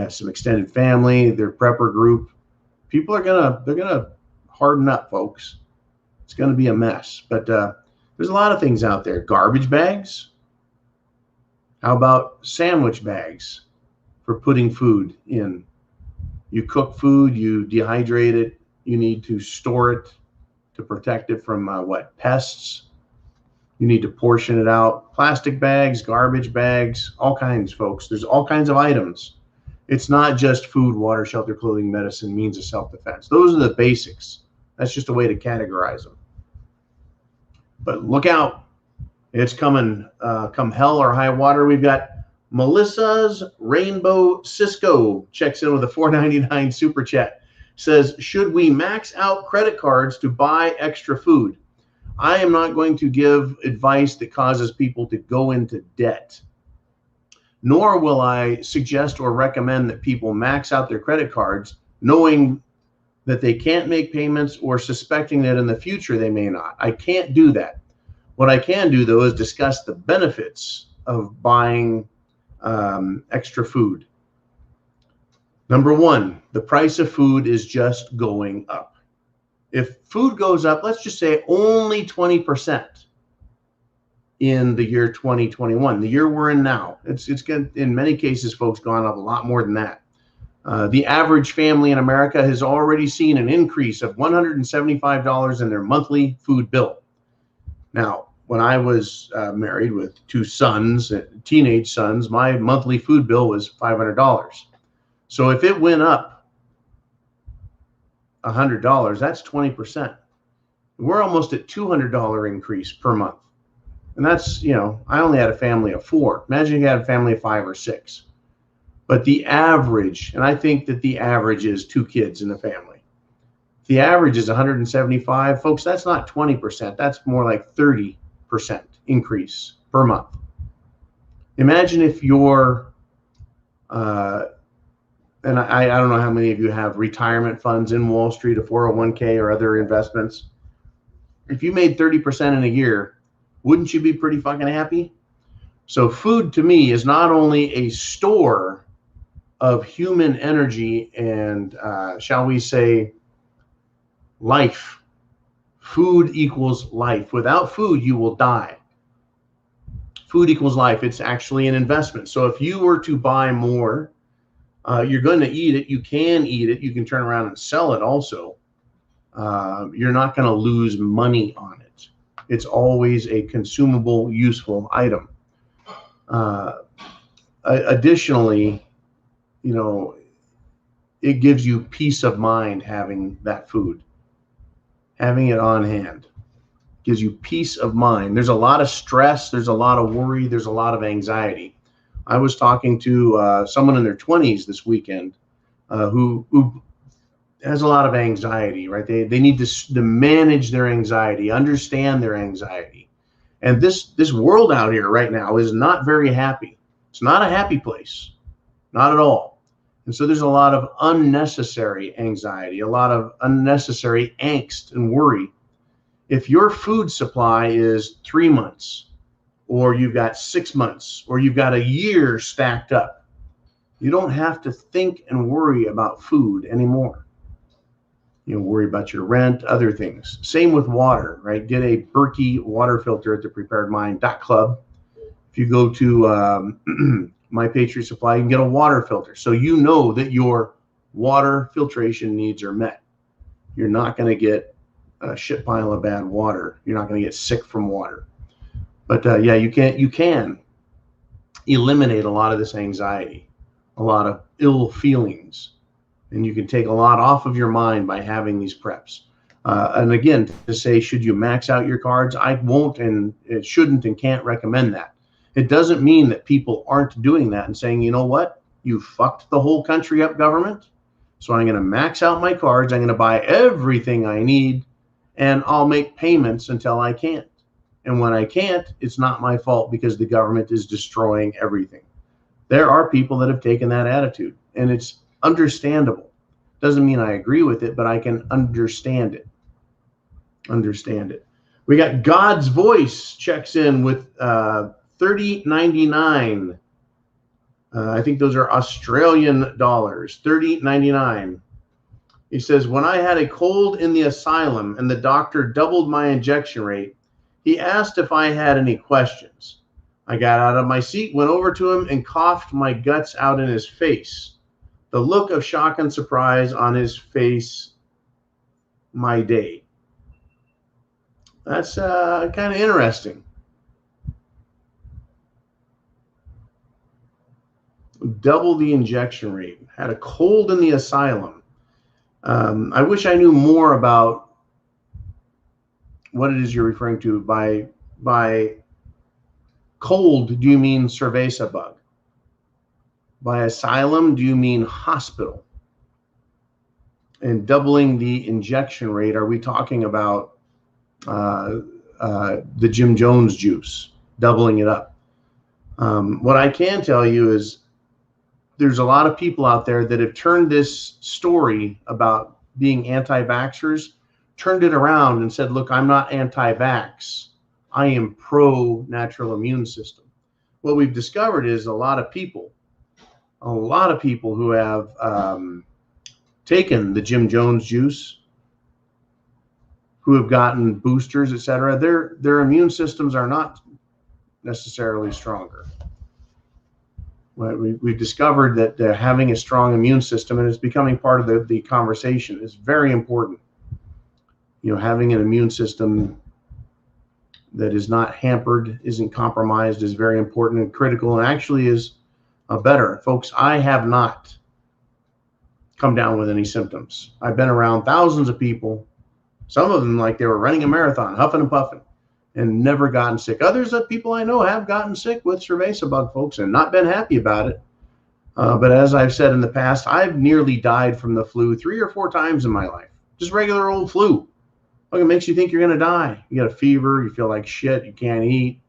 [SPEAKER 1] some extended family, their prepper group. People are they're gonna harden up, folks. It's going to be a mess. But there's a lot of things out there. Garbage bags. How about sandwich bags for putting food in? You cook food, you dehydrate it, you need to store it to protect it from pests. You need to portion it out. Plastic bags, garbage bags, all kinds, folks. There's all kinds of items. It's not just food, water, shelter, clothing, medicine, means of self-defense. Those are the basics. That's just a way to categorize them. But look out. It's coming. Come hell or high water. We've got Melissa's Rainbow Cisco checks in with a $4.99 super chat. Says, should we max out credit cards to buy extra food? I am not going to give advice that causes people to go into debt. Nor will I suggest or recommend that people max out their credit cards knowing that they can't make payments or suspecting that in the future they may not. I can't do that. What I can do, though, is discuss the benefits of buying extra food. Number one, the price of food is just going up. If food goes up, let's just say only 20% in the year 2021, the year we're in now, it's going in many cases, folks, gone up a lot more than that. The average family in America has already seen an increase of $175 in their monthly food bill. Now, when I was married with two sons, teenage sons, my monthly food bill was $500. So if it went up $100, that's 20%. We're almost at $200 increase per month. And that's, I only had a family of 4. Imagine you had a family of 5 or 6. But the average, and I think that the average is 2 kids in a family. If the average is 175, folks, that's not 20%. That's more like 30% increase per month. Imagine if you're, and I don't know how many of you have retirement funds in Wall Street, a 401k or other investments. If you made 30% in a year, wouldn't you be pretty fucking happy? So food to me is not only a store of human energy and, shall we say, life. Food equals life. Without food, you will die. Food equals life. It's actually an investment. So if you were to buy more, you're going to eat it. You can eat it. You can turn around and sell it also. You're not going to lose money on it. It's always a consumable, useful item. Additionally, it gives you peace of mind having that food. Having it on hand gives you peace of mind. There's a lot of stress. There's a lot of worry. There's a lot of anxiety. I was talking to someone in their 20s this weekend who has a lot of anxiety, right? They need to manage their anxiety, understand their anxiety. And this world out here right now is not very happy. It's not a happy place, not at all. And so there's a lot of unnecessary anxiety, a lot of unnecessary angst and worry. If your food supply is 3 months, or you've got 6 months, or you've got a year stacked up, you don't have to think and worry about food anymore. Worry about your rent, other things. Same with water, right? Get a Berkey water filter at thepreparedmind.club. If you go to My Patriot Supply, you can get a water filter. So you know that your water filtration needs are met. You're not going to get a shit pile of bad water. You're not going to get sick from water. But yeah, you can eliminate a lot of this anxiety, a lot of ill feelings. And you can take a lot off of your mind by having these preps. And again, to say, should you max out your cards? I won't and it shouldn't and can't recommend that. It doesn't mean that people aren't doing that and saying, you know what? You fucked the whole country up, government. So I'm going to max out my cards. I'm going to buy everything I need and I'll make payments until I can't. And when I can't, it's not my fault because the government is destroying everything. There are people that have taken that attitude and it's understandable. Doesn't mean I agree with it, but I can understand it. We got God's Voice checks in with $30.99. I think those are Australian dollars. $30.99. He says, when I had a cold in the asylum and the doctor doubled my injection rate, he asked if I had any questions. I got out of my seat, went over to him, and coughed my guts out in his face. The look of shock and surprise on his face, my day. That's kind of interesting. Double the injection rate. Had a cold in the asylum. I wish I knew more about what it is you're referring to. By cold, do you mean cerveza bug? By asylum, do you mean hospital? And doubling the injection rate, are we talking about the Jim Jones juice, doubling it up? What I can tell you is there's a lot of people out there that have turned this story about being anti-vaxxers, turned it around and said, look, I'm not anti-vax. I am pro-natural immune system. What we've discovered is a lot of people who have taken the Jim Jones juice, who have gotten boosters, etc., their immune systems are not necessarily stronger. We've discovered that having a strong immune system, and it's becoming part of the conversation, is very important. Having an immune system that is not hampered, isn't compromised, is very important and critical, and actually is better. Folks, I have not come down with any symptoms. I've been around thousands of people, some of them like they were running a marathon, huffing and puffing, and never gotten sick. Others of people I know have gotten sick with cerveza bug, folks, and not been happy about it. But as I've said in the past, I've nearly died from the flu 3 or 4 times in my life. Just regular old flu. Like, it makes you think you're going to die. You got a fever, you feel like shit, you can't eat,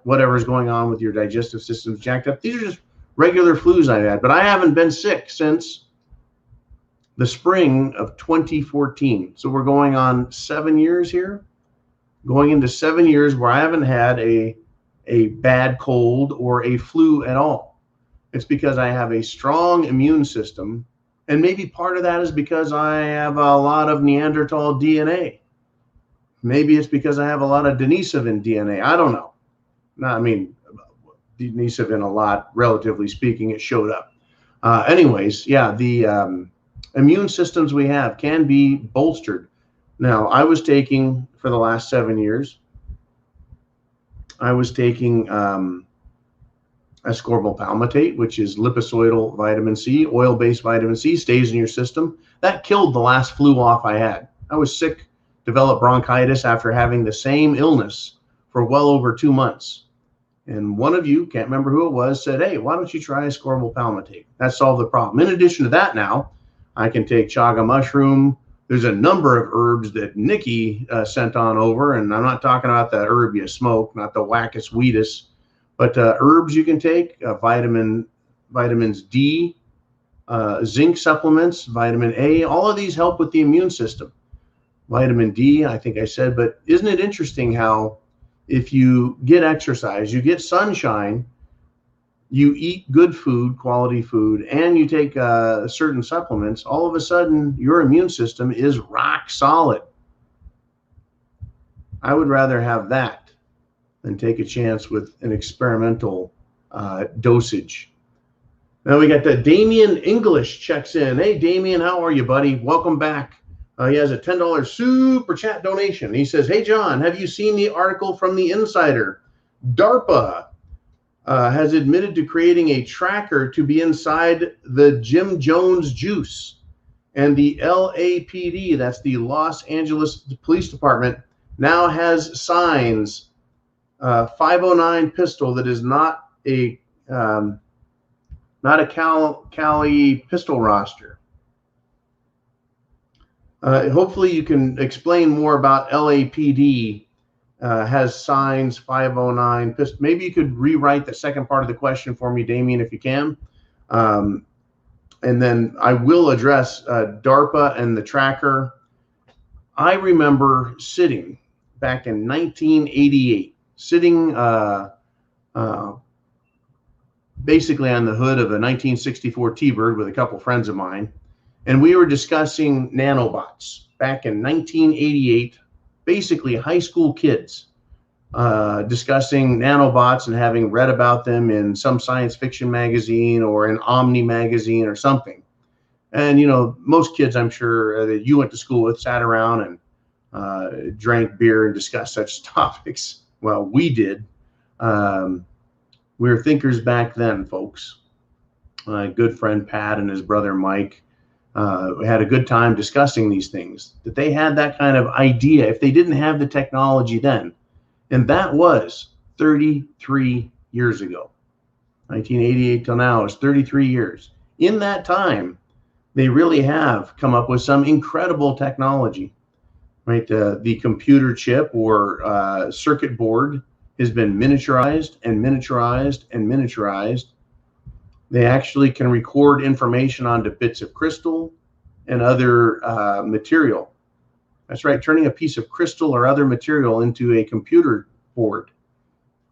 [SPEAKER 1] whatever's going on with your digestive system's jacked up. These are just regular flus I've had, but I haven't been sick since the spring of 2014. So we're going on 7 years here, going into 7 years where I haven't had a bad cold or a flu at all. It's because I have a strong immune system, and maybe part of that is because I have a lot of Neanderthal DNA. Maybe it's because I have a lot of Denisovan DNA. I don't know. No, I mean, Denisovan a lot, relatively speaking, it showed up. Anyways, yeah, the immune systems we have can be bolstered. Now, I was taking, for the last 7 years, I was taking ascorbyl palmitate, which is liposomal vitamin C, oil-based vitamin C, stays in your system. That killed the last flu off I had. I was sick, developed bronchitis after having the same illness for well over 2 months. And one of you, can't remember who it was, said, hey, why don't you try ascorbyl palmitate? That solved the problem. In addition to that now, I can take chaga mushroom. There's a number of herbs that Nikki sent on over, and I'm not talking about the herb you smoke, not the wackest weedus, but herbs you can take, vitamins D, zinc supplements, vitamin A, all of these help with the immune system. Vitamin D, I think I said, but isn't it interesting how if you get exercise, you get sunshine, you eat good food, quality food, and you take certain supplements, all of a sudden your immune system is rock solid. I would rather have that than take a chance with an experimental dosage. Now we got the Damien English checks in. Hey, Damien, how are you, buddy? Welcome back. He has a $10 super chat donation. He says, hey, John, have you seen the article from the Insider? DARPA has admitted to creating a tracker to be inside the Jim Jones juice. And the LAPD, that's the Los Angeles Police Department, now has signs 509 pistol that is not a Cali pistol roster. Hopefully you can explain more about LAPD has signs 509 pistol. Maybe you could rewrite the second part of the question for me, Damien, if you can. And then I will address DARPA and the tracker. I remember sitting back in 1988, sitting basically on the hood of a 1964 T-Bird with a couple friends of mine, and we were discussing nanobots back in 1988, basically high school kids discussing nanobots and having read about them in some science fiction magazine or an Omni magazine or something. And, you know, most kids, I'm sure, that you went to school with sat around and drank beer and discussed such topics. Well, we did. We were thinkers back then, folks. My good friend Pat and his brother Mike had a good time discussing these things, that they had that kind of idea if they didn't have the technology then. And that was 33 years ago. 1988 till now is 33 years. In that time, they really have come up with some incredible technology, right? The computer chip or circuit board has been miniaturized and miniaturized and miniaturized. They actually can record information onto bits of crystal and other material. That's right, turning a piece of crystal or other material into a computer board.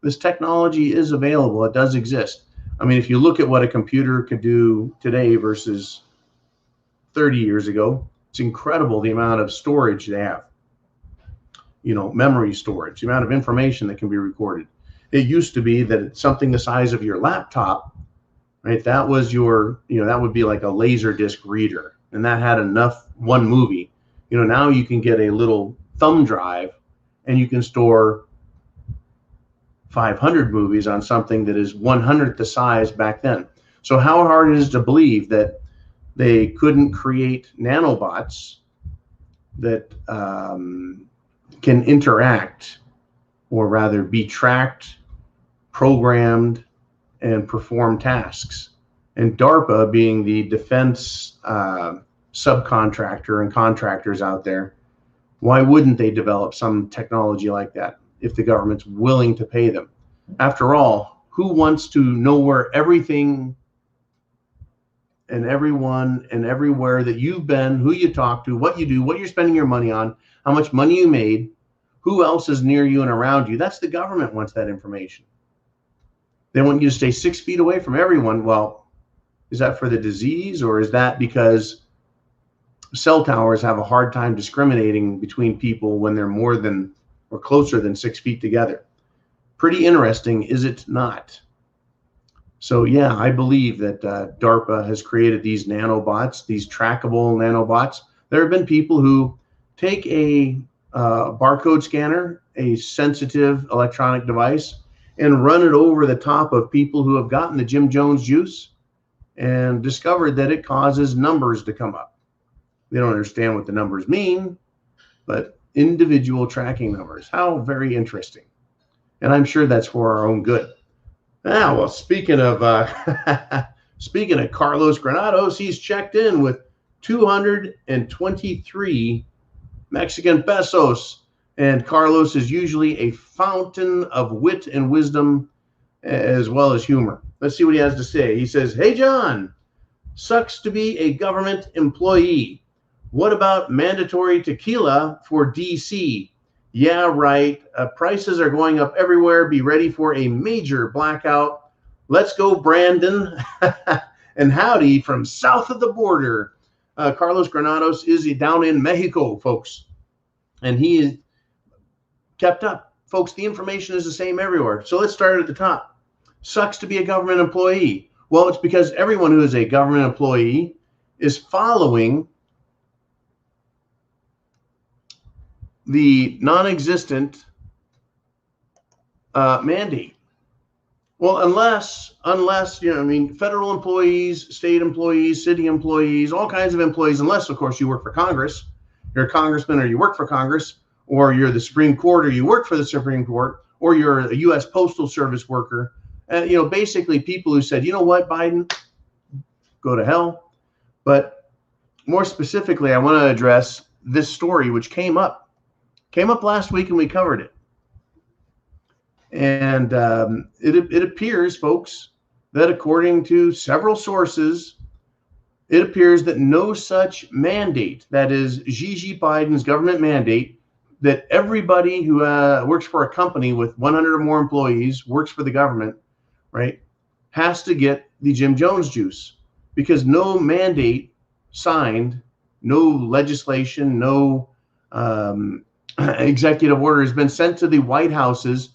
[SPEAKER 1] This technology is available. It does exist. I mean, if you look at what a computer could do today versus 30 years ago, it's incredible the amount of storage they have. You know, memory storage, the amount of information that can be recorded. It used to be that it's something the size of your laptop, right? That was your, you know, that would be like a laser disc reader, and that had enough one movie. You know, now you can get a little thumb drive and you can store 500 movies on something that is 1/100th the size back then. So how hard it is to believe that They couldn't create nanobots that can interact, or rather be tracked, programmed, and perform tasks. And DARPA, being the defense subcontractor and contractors out there, why wouldn't they develop some technology like that if the government's willing to pay them? After all, who wants to know where everything and everyone and everywhere that you've been, who you talk to, what you do, what you're spending your money on, how much money you made, who else is near you and around you? That's the government wants that information. They want you to stay 6 feet away from everyone. Well, is that for the disease, or is that because cell towers have a hard time discriminating between people when they're more than or closer than 6 feet together? Pretty interesting, is it not? So yeah, I believe that DARPA has created these nanobots, these trackable nanobots. There have been people who take a barcode scanner, a sensitive electronic device, and run it over the top of people who have gotten the Jim Jones juice and discovered that it causes numbers to come up. They don't understand what the numbers mean, but individual tracking numbers. How very interesting. And I'm sure that's for our own good. Ah, well, speaking of Carlos Granados, he's checked in with 223 Mexican pesos. And Carlos is usually a fountain of wit and wisdom, as well as humor. Let's see what he has to say. He says, "Hey, John, sucks to be a government employee. What about mandatory tequila for DC? Yeah, right. Prices are going up everywhere. Be ready for a major blackout. Let's go, Brandon." And howdy from south of the border. Carlos Granados is down in Mexico, folks. And he is kept up. Folks, the information is the same everywhere. So let's start at the top. Sucks to be a government employee. Well, it's because everyone who is a government employee is following the non-existent mandate. Well, unless federal employees, state employees, city employees, all kinds of employees, unless, of course, you work for Congress, you're a congressman or you work for Congress, or you're the Supreme Court or you work for the Supreme Court, or you're a U.S. Postal Service worker. Basically people who said, you know what, Biden, go to hell. But more specifically, I want to address this story, which came up last week, and we covered it. And it appears, folks, that according to several sources, it appears that no such mandate, that is Gigi Biden's government mandate, that everybody who works for a company with 100 or more employees, works for the government, right, has to get the Jim Jones juice, because no mandate signed, no legislation, no executive order has been sent to the White House's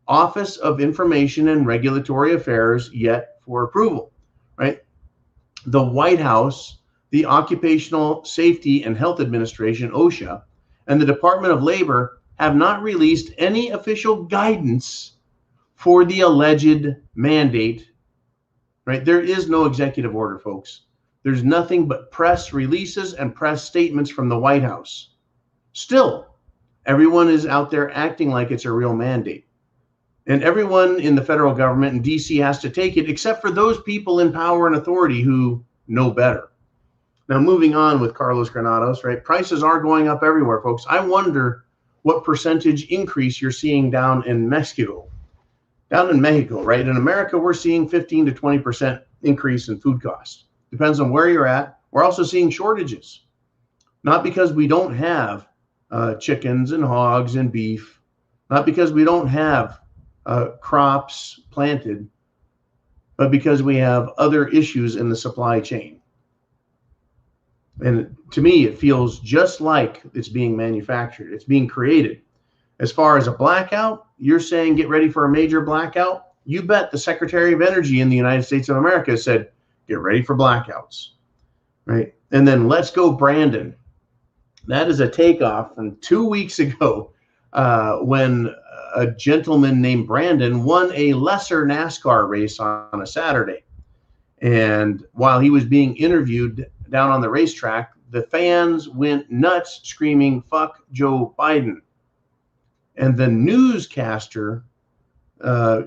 [SPEAKER 1] Office of Information and Regulatory Affairs yet for approval, right? The White House, the Occupational Safety and Health Administration, OSHA, and the Department of Labor have not released any official guidance for the alleged mandate, right? There is no executive order, folks. There's nothing but press releases and press statements from the White House. Still, everyone is out there acting like it's a real mandate. And everyone in the federal government and DC has to take it, except for those people in power and authority who know better. Now, moving on with Carlos Granados, right? Prices are going up everywhere, folks. I wonder what percentage increase you're seeing down in Mexico. Down in Mexico, right? In America, we're seeing 15 to 20% increase in food costs. Depends on where you're at. We're also seeing shortages. Not because we don't have chickens and hogs and beef. Not because we don't have crops planted, but because we have other issues in the supply chain. And to me, it feels just like it's being manufactured. It's being created. As far as a blackout, you're saying get ready for a major blackout. You bet the Secretary of Energy in the United States of America said, get ready for blackouts, right? And then let's go, Brandon. That is a takeoff from 2 weeks ago when a gentleman named Brandon won a lesser NASCAR race on a Saturday. And while he was being interviewed down on the racetrack, the fans went nuts screaming, "Fuck Joe Biden." And the newscaster,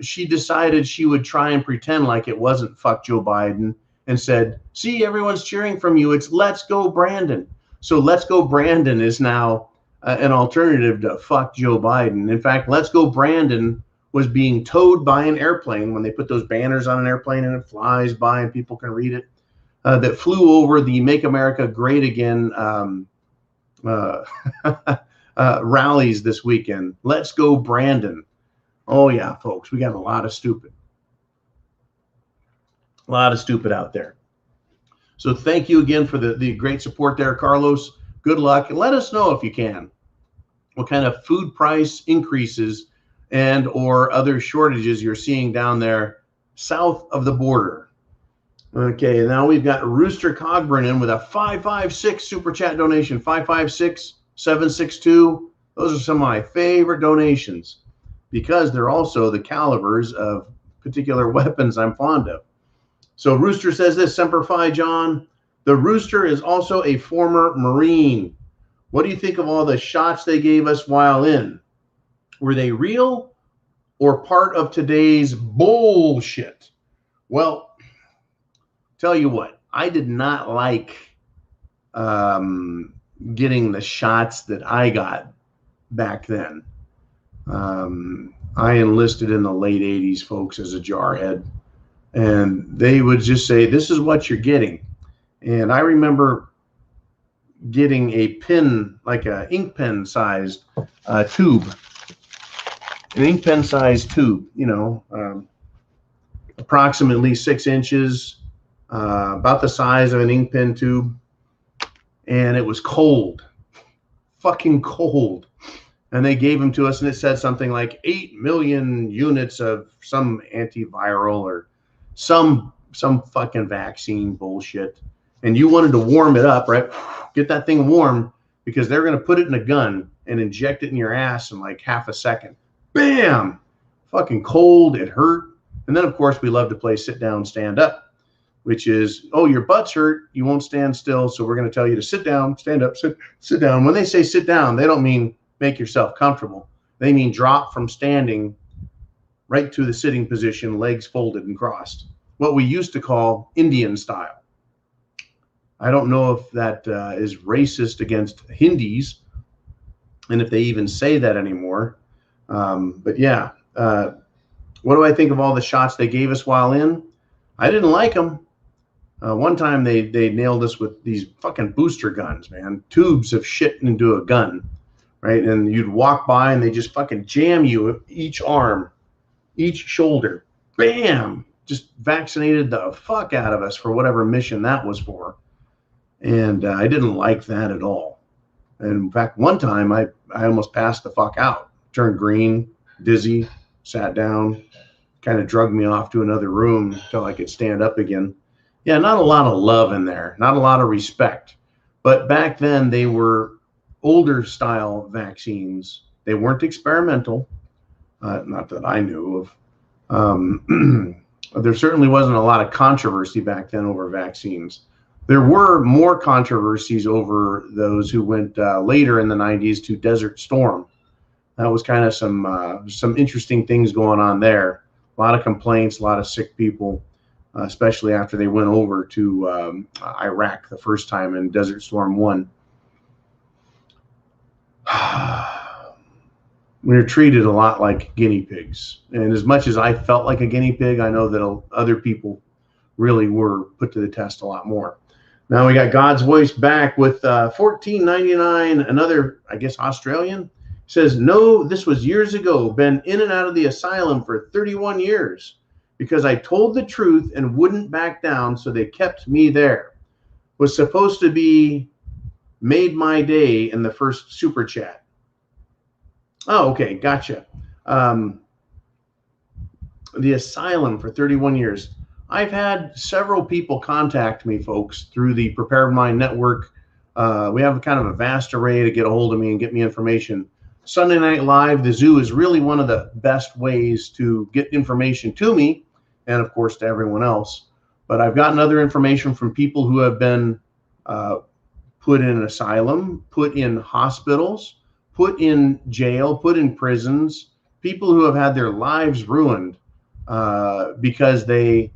[SPEAKER 1] she decided she would try and pretend like it wasn't "Fuck Joe Biden," and said, "See, everyone's cheering from you. It's Let's Go Brandon." So Let's Go Brandon is now an alternative to "Fuck Joe Biden." In fact, Let's Go Brandon was being towed by an airplane when they put those banners on an airplane and it flies by and people can read it, that flew over the Make America Great Again rallies this weekend. Let's Go Brandon. Oh yeah, folks, we got a lot of stupid. A lot of stupid out there. So thank you again for the great support there, Carlos. Good luck. And let us know if you can what kind of food price increases and or other shortages you're seeing down there south of the border. Okay, now we've got Rooster Cogburn in with a 556 super chat donation. 556-762. Those are some of my favorite donations because they're also the calibers of particular weapons I'm fond of. So Rooster says this, Semper Fi, John. The Rooster is also a former Marine. What do you think of all the shots they gave us while in? Were they real or part of today's bullshit? Well, tell you what, I did not like getting the shots that I got back then. I enlisted in the late 80s, folks, as a jarhead. And they would just say, this is what you're getting. And I remember getting a pin, like an ink pen sized tube. An ink pen sized tube, you know, approximately 6 inches, about the size of an ink pen tube. And it was cold, fucking cold. And they gave them to us and it said something like 8 million units of some antiviral or some fucking vaccine bullshit. And you wanted to warm it up, right? Get that thing warm because they're going to put it in a gun and inject it in your ass in like half a second. Bam! Fucking cold. It hurt. And then, of course, we love to play sit down, stand up, which is, oh, your butt's hurt. You won't stand still. So we're going to tell you to sit down, stand up, sit down. When they say sit down, they don't mean make yourself comfortable. They mean drop from standing right to the sitting position, legs folded and crossed. What we used to call Indian style. I don't know if that is racist against Hindis and if they even say that anymore. But yeah, what do I think of all the shots they gave us while in? I didn't like them. One time they nailed us with these fucking booster guns, man. Tubes of shit into a gun, right? And you'd walk by and they just fucking jam you each arm, each shoulder. Bam! Just vaccinated the fuck out of us for whatever mission that was for. And I didn't like that at all. And in fact, one time I almost passed the fuck out. Turned green, dizzy, sat down, kind of drugged me off to another room until I could stand up again. Yeah, not a lot of love in there, not a lot of respect. But back then they were older style vaccines. They weren't experimental, not that I knew of. There certainly wasn't a lot of controversy back then over vaccines. There were more controversies over those who went later in the 90s to Desert Storm. That was kind of some interesting things going on there. A lot of complaints, a lot of sick people, especially after they went over to Iraq the first time in Desert Storm 1. We were treated a lot like guinea pigs. And as much as I felt like a guinea pig, I know that other people really were put to the test a lot more. Now we got God's Voice back with $14.99, another, I guess, Australian. Says, no, this was years ago. Been in and out of the asylum for 31 years because I told the truth and wouldn't back down, so they kept me there. Was supposed to be made my day in the first super chat. Oh, okay, gotcha. The asylum for 31 years. I've had several people contact me, folks, through the Prepared Mind Network. We have kind of a vast array to get a hold of me and get me information. Sunday Night Live, the Zoo, is really one of the best ways to get information to me and, of course, to everyone else. But I've gotten other information from people who have been put in an asylum, put in hospitals, put in jail, put in prisons, people who have had their lives ruined because they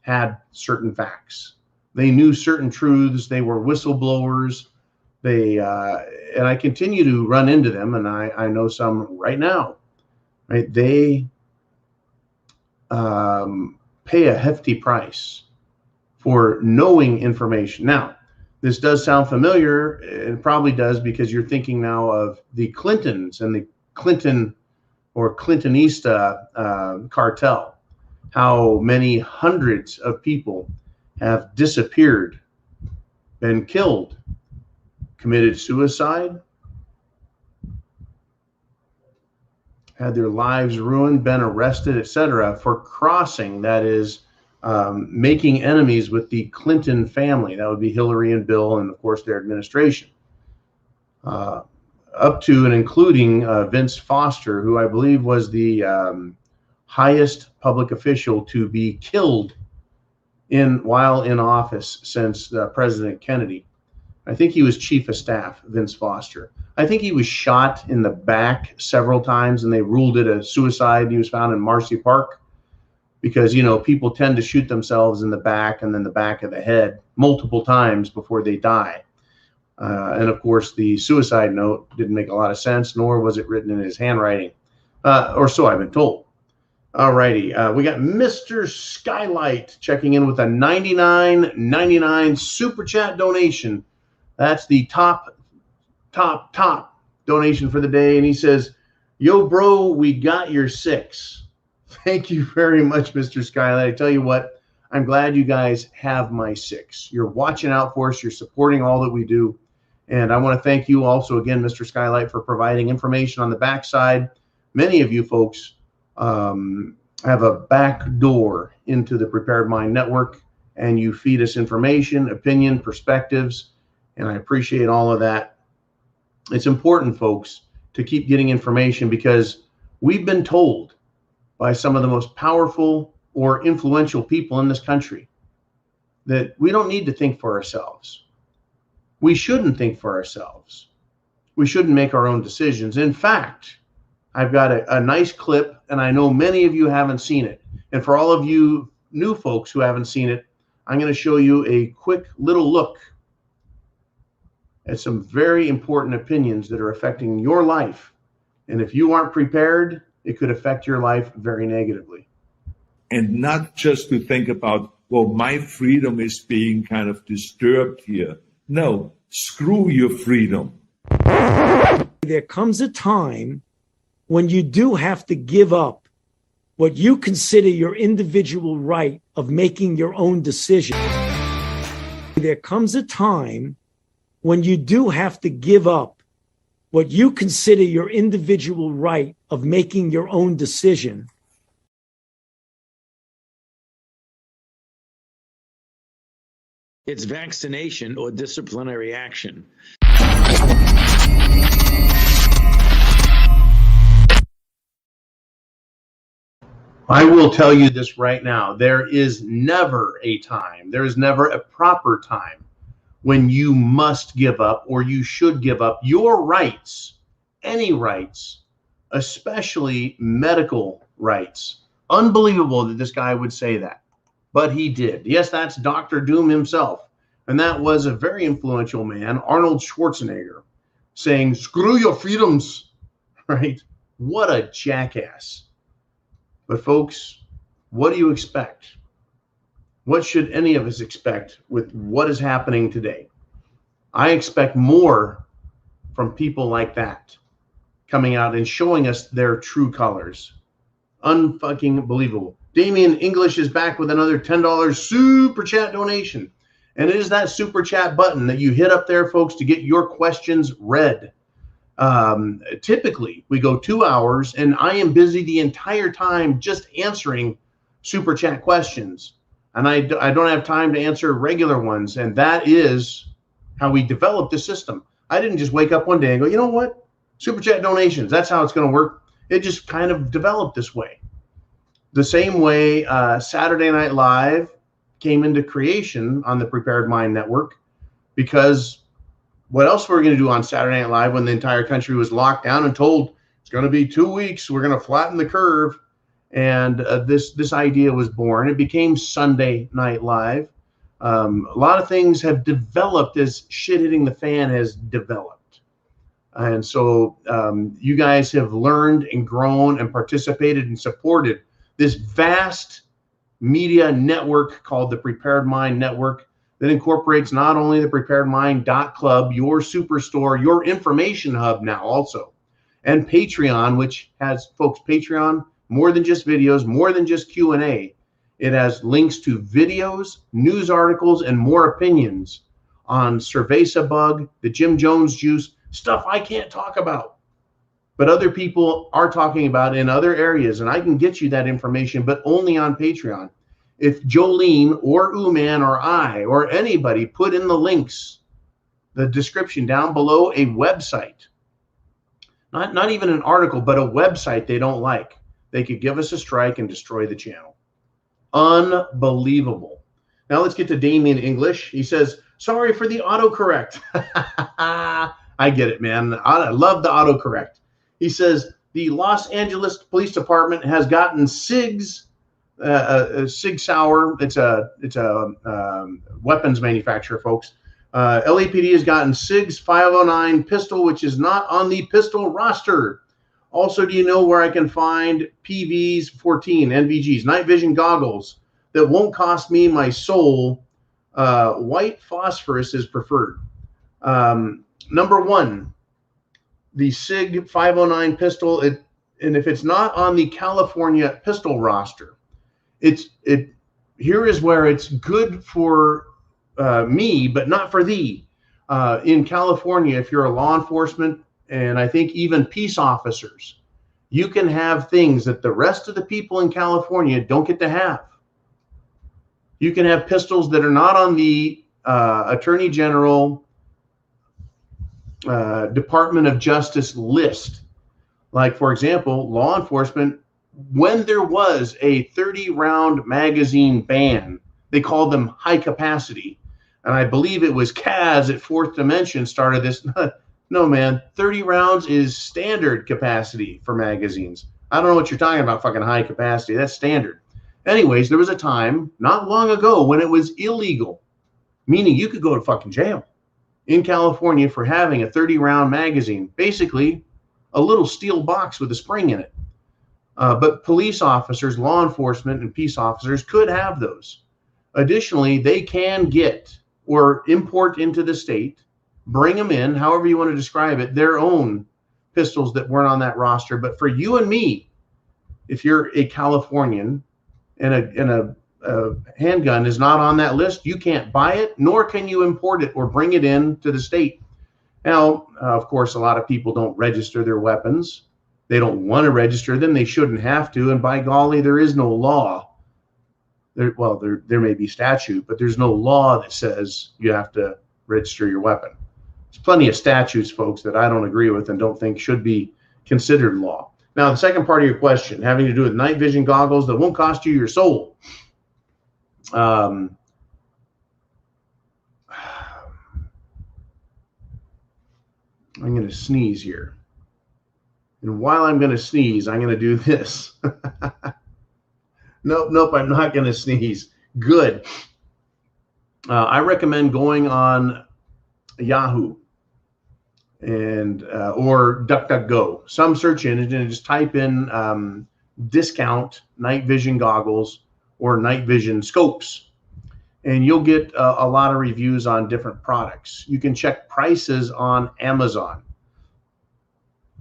[SPEAKER 1] had certain facts. They knew certain truths. They were whistleblowers. And I continue to run into them, and I know some right now. Right? They pay a hefty price for knowing information. Now, this does sound familiar. It probably does, because you're thinking now of the Clintons and the Clinton or Clintonista cartel. How many hundreds of people have disappeared, been killed, committed suicide, had their lives ruined, been arrested, etc., for crossing, that is, making enemies with the Clinton family. That would be Hillary and Bill, and of course their administration. Up to and including Vince Foster, who I believe was the highest public official to be killed while in office since President Kennedy. I think he was chief of staff, Vince Foster. I think he was shot in the back several times, and they ruled it a suicide. He was found in Marcy Park because, you know, people tend to shoot themselves in the back and then the back of the head multiple times before they die. And of course, the suicide note didn't make a lot of sense, nor was it written in his handwriting, or so I've been told. All righty, we got Mr. Skylight checking in with a $99.99 super chat donation. That's the top donation for the day, and he says, "Yo, bro, we got your 6." Thank you very much, Mr. Skylight. I tell you what, I'm glad you guys have my 6. You're watching out for us. You're supporting all that we do. And I want to thank you also again, Mr. Skylight, for providing information on the backside. Many of you folks have a back door into the Prepared Mind Network, and you feed us information, opinion, perspectives, and I appreciate all of that. It's important, folks, to keep getting information, because we've been told by some of the most powerful or influential people in this country that we don't need to think for ourselves. We shouldn't think for ourselves. We shouldn't make our own decisions. In fact, I've got a nice clip, and I know many of you haven't seen it. And for all of you new folks who haven't seen it, I'm going to show you a quick little look at some very important opinions that are affecting your life. And if you aren't prepared, it could affect your life very negatively.
[SPEAKER 2] And not just to think about, well, my freedom is being kind of disturbed here. No, screw your freedom.
[SPEAKER 3] There comes a time when you do have to give up what you consider your individual right of making your own decision. There comes a time when you do have to give up what you consider your individual right of making your own decision. It's vaccination or disciplinary action.
[SPEAKER 1] I will tell you this right now. There is never a time, there is never a proper time when you must give up or you should give up your rights, any rights, especially medical rights. Unbelievable that this guy would say that, but he did. Yes, that's Dr. Doom himself. And that was a very influential man, Arnold Schwarzenegger, saying, "Screw your freedoms," right? What a jackass. But folks, what do you expect? What should any of us expect with what is happening today? I expect more from people like that coming out and showing us their true colors. Unfucking believable. Damian English is back with another $10 super chat donation. And it is that super chat button that you hit up there, folks, to get your questions read. Typically, we go 2 hours, and I am busy the entire time just answering super chat questions. And I don't have time to answer regular ones. And that is how we developed the system. I didn't just wake up one day and go, you know what? Super chat donations, that's how it's going to work. It just kind of developed this way. The same way Saturday Night Live came into creation on the Prepared Mind Network because what else were we going to do on Saturday Night Live when the entire country was locked down and told it's going to be 2 weeks, we're going to flatten the curve? And this idea was born. It became Sunday Night Live. A lot of things have developed as shit hitting the fan has developed. And so you guys have learned and grown and participated and supported this vast media network called the Prepared Mind Network that incorporates not only the preparedmind.club, your superstore, your information hub now also, and Patreon, which has, folks, Patreon, more than just videos, more than just Q&A. It has links to videos, news articles, and more opinions on Cerveza Bug, the Jim Jones juice, stuff I can't talk about, but other people are talking about in other areas, and I can get you that information, but only on Patreon. If Jolene or Uman or I or anybody put in the links, the description down below, a website, not even an article, but a website they don't like, they could give us a strike and destroy the channel. Unbelievable. Now let's get to Damien English. He says, sorry for the autocorrect. I get it, man. I love the autocorrect. He says, the Los Angeles Police Department has gotten SIGs, Sig Sauer. It's a weapons manufacturer, folks. LAPD has gotten SIG's 509 pistol, which is not on the pistol roster. Also, do you know where I can find PVs 14 NVGs, night vision goggles that won't cost me my soul? White phosphorus is preferred. Number one, the SIG 509 pistol, and if it's not on the California pistol roster, here is where it's good for me, but not for thee. In California, if you're a law enforcement, and I think even peace officers, you can have things that the rest of the people in California don't get to have. You can have pistols that are not on the Attorney General Department of Justice list. Like, for example, law enforcement, when there was a 30-round magazine ban, they called them high capacity. And I believe it was Kaz at Fourth Dimension started this. No, man, 30 rounds is standard capacity for magazines. I don't know what you're talking about, fucking high capacity. That's standard. Anyways, there was a time not long ago when it was illegal, meaning you could go to fucking jail in California for having a 30-round magazine, basically a little steel box with a spring in it. But police officers, law enforcement, and peace officers could have those. Additionally, they can get or import into the state, bring them in, however you want to describe it, their own pistols that weren't on that roster. But for you and me, if you're a Californian and a handgun is not on that list, you can't buy it, nor can you import it or bring it in to the state. Now, of course, a lot of people don't register their weapons. They don't want to register them. They shouldn't have to. And by golly, there is no law. There may be statute, but there's no law that says you have to register your weapon. There's plenty of statutes, folks, that I don't agree with and don't think should be considered law. Now, the second part of your question, having to do with night vision goggles that won't cost you your soul. I'm going to sneeze here. And while I'm going to sneeze, I'm going to do this. Nope, I'm not going to sneeze. Good. I recommend going on Yahoo and or DuckDuckGo, some search engine, and just type in discount night vision goggles or night vision scopes, and you'll get a lot of reviews on different products. You can check prices on Amazon.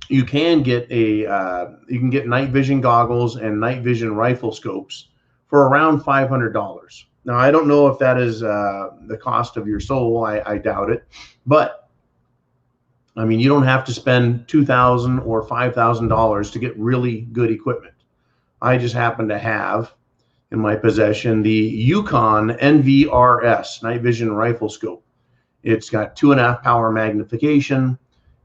[SPEAKER 1] You can get night vision goggles and night vision rifle scopes for around $500. Now, I don't know if that is the cost of your soul. I doubt it. But, I mean, you don't have to spend $2,000 or $5,000 to get really good equipment. I just happen to have in my possession the Yukon NVRS, night vision rifle scope. It's got 2.5 power magnification.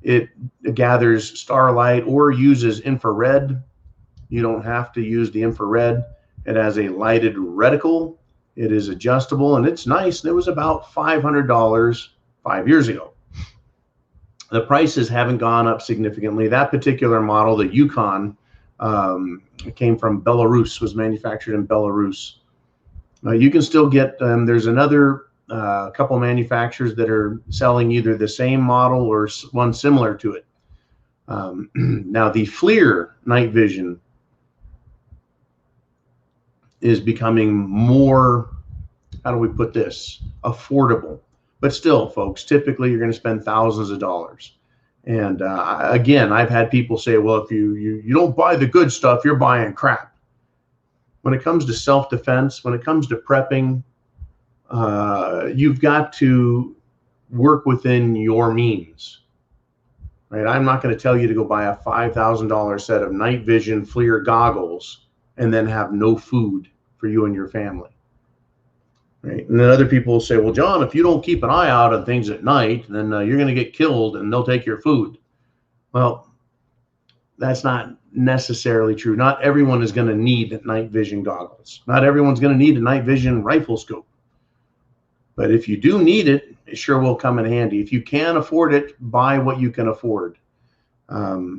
[SPEAKER 1] It gathers starlight or uses infrared. You don't have to use the infrared. It has a lighted reticle. It is adjustable and it's nice. It was about $500, 5 years ago. The prices haven't gone up significantly. That particular model, the Yukon, came from Belarus, was manufactured in Belarus. You can still get them. There's another couple manufacturers that are selling either the same model or one similar to it. Now, the FLIR night vision is becoming more, how do we put this, affordable. But still, folks, typically you're going to spend thousands of dollars. And again, I've had people say, well, if you don't buy the good stuff, you're buying crap. When it comes to self-defense, when it comes to prepping, you've got to work within your means, right? I'm not going to tell you to go buy a $5,000 set of night vision FLIR goggles and then have no food for you and your family. Right. And then other people will say, well, John, if you don't keep an eye out on things at night, then you're going to get killed and they'll take your food. Well, that's not necessarily true. Not everyone is going to need night vision goggles. Not everyone's going to need a night vision rifle scope. But if you do need it, it sure will come in handy. If you can afford it, buy what you can afford. I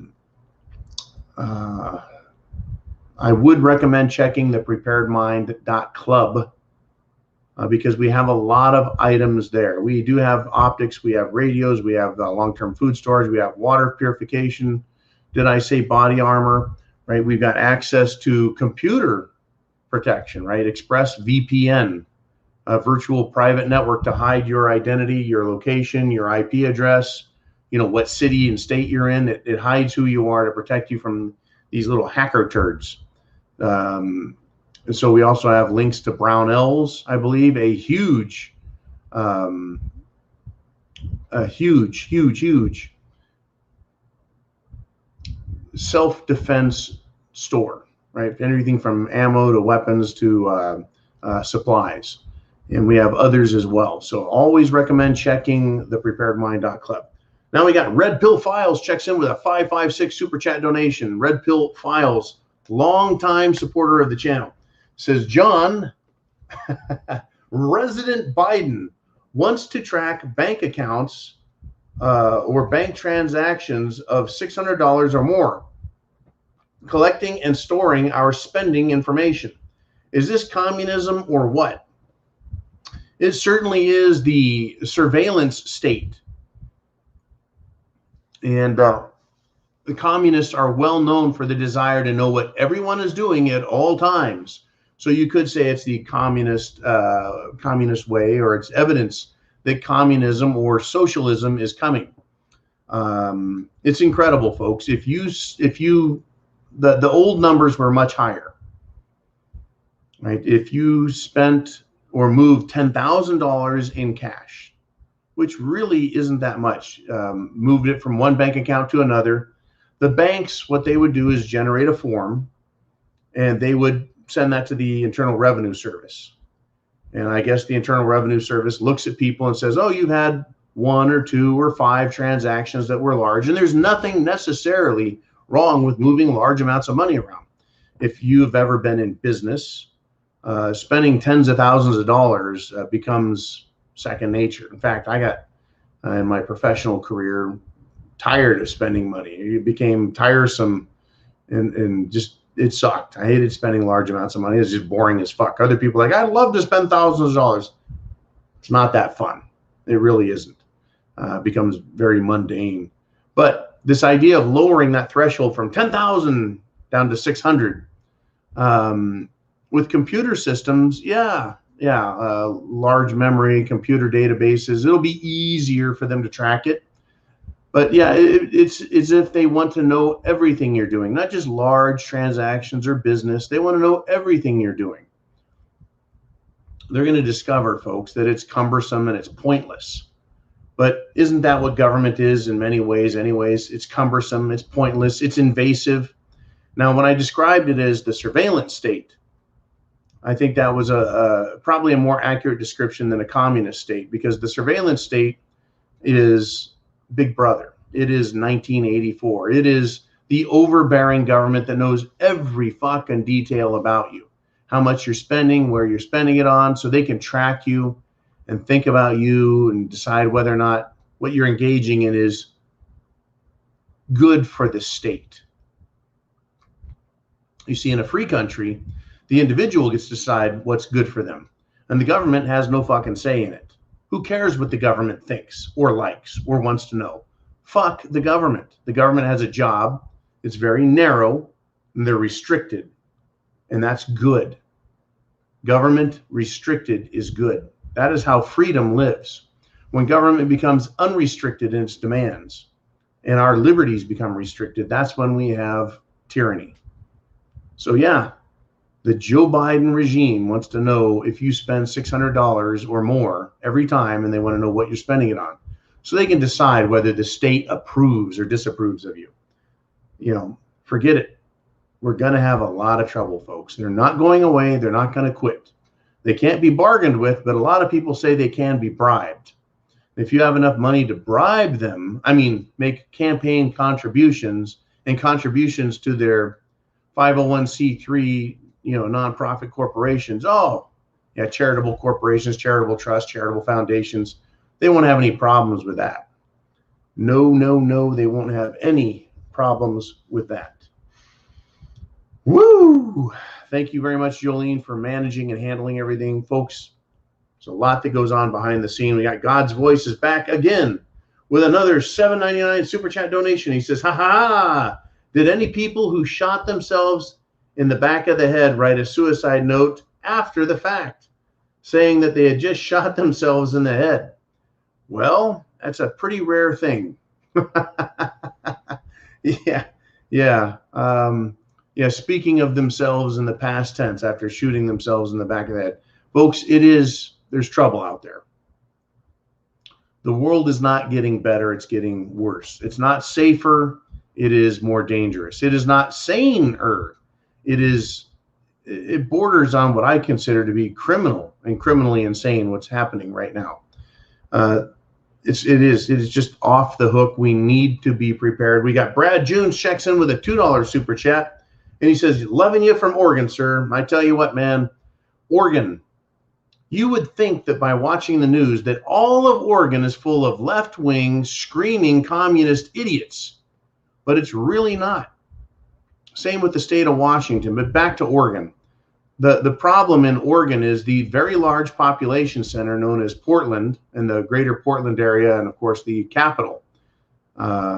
[SPEAKER 1] would recommend checking the thepreparedmind.club. Because we have a lot of items there. We do have optics, we have radios, we have long-term food storage, we have water purification. Did I say body armor? Right, we've got access to computer protection, right? Express VPN, a virtual private network to hide your identity, your location, your IP address, you know, what city and state you're in. It hides who you are to protect you from these little hacker turds. And so we also have links to Brownells, I believe, a huge self-defense store, right? Everything from ammo to weapons to supplies. And we have others as well. So always recommend checking the thepreparedmind.club. Now we got Red Pill Files checks in with a 556 super chat donation. Red Pill Files, longtime supporter of the channel. Says, John, Resident Biden wants to track bank accounts or bank transactions of $600 or more, collecting and storing our spending information. Is this communism or what? It certainly is the surveillance state. And the communists are well known for the desire to know what everyone is doing at all times. So you could say it's the communist way, or it's evidence that communism or socialism is coming. It's incredible, folks. The old numbers were much higher, right? If you spent or moved $10,000 in cash, which really isn't that much, moved it from one bank account to another, the banks, what they would do is generate a form, and they would send that to the Internal Revenue Service. And I guess the Internal Revenue Service looks at people and says, oh, you've had 1 or 2 or 5 transactions that were large. And there's nothing necessarily wrong with moving large amounts of money around. If you've ever been in business, spending tens of thousands of dollars becomes second nature. In fact, I got in my professional career tired of spending money. It became tiresome and just, it sucked. I hated spending large amounts of money. It's just boring as fuck. Other people are like, I'd love to spend thousands of dollars. It's not that fun. It really isn't. It becomes very mundane. But this idea of lowering that threshold from 10,000 down to 600 with computer systems, large memory, computer databases, it'll be easier for them to track it. But yeah, it's as if they want to know everything you're doing, not just large transactions or business. They want to know everything you're doing. They're going to discover, folks, that it's cumbersome and it's pointless. But isn't that what government is in many ways anyways? It's cumbersome, it's pointless, it's invasive. Now, when I described it as the surveillance state, I think that was probably a more accurate description than a communist state, because the surveillance state is Big Brother. It is 1984. It is the overbearing government that knows every fucking detail about you, how much you're spending, where you're spending it on, so they can track you and think about you and decide whether or not what you're engaging in is good for the state. You see, in a free country, the individual gets to decide what's good for them, and the government has no fucking say in it. Who cares what the government thinks or likes or wants to know? Fuck the government. The government has a job. It's very narrow, and they're restricted, and that's good. Government restricted is good. That is how freedom lives. When government becomes unrestricted in its demands and our liberties become restricted, that's when we have tyranny. So yeah, the Joe Biden regime wants to know if you spend $600 or more every time, and they want to know what you're spending it on, so they can decide whether the state approves or disapproves of you. You know, forget it. We're going to have a lot of trouble, folks. They're not going away. They're not going to quit. They can't be bargained with, but a lot of people say they can be bribed. If you have enough money to bribe them, I mean, make campaign contributions and contributions to their 501c3, nonprofit corporations. Oh, yeah, charitable corporations, charitable trusts, charitable foundations. They won't have any problems with that. No, they won't have any problems with that. Woo! Thank you very much, Jolene, for managing and handling everything. Folks, there's a lot that goes on behind the scene. We got God's Voice is back again with another $7.99 super chat donation. He says, ha, did any people who shot themselves in the back of the head write a suicide note after the fact, saying that they had just shot themselves in the head? Well, that's a pretty rare thing. Yeah, speaking of themselves in the past tense after shooting themselves in the back of the head. Folks, there's trouble out there. The world is not getting better, it's getting worse. It's not safer, it is more dangerous. It is not saner. It borders on what I consider to be criminal and criminally insane what's happening right now. It is just off the hook. We need to be prepared. We got Brad Jones checks in with a $2 super chat. And he says, loving you from Oregon, sir. I tell you what, man, Oregon, you would think that by watching the news that all of Oregon is full of left-wing, screaming communist idiots, but it's really not. Same with the state of Washington, but back to Oregon. The problem in Oregon is the very large population center known as Portland and the greater Portland area, and of course the capital,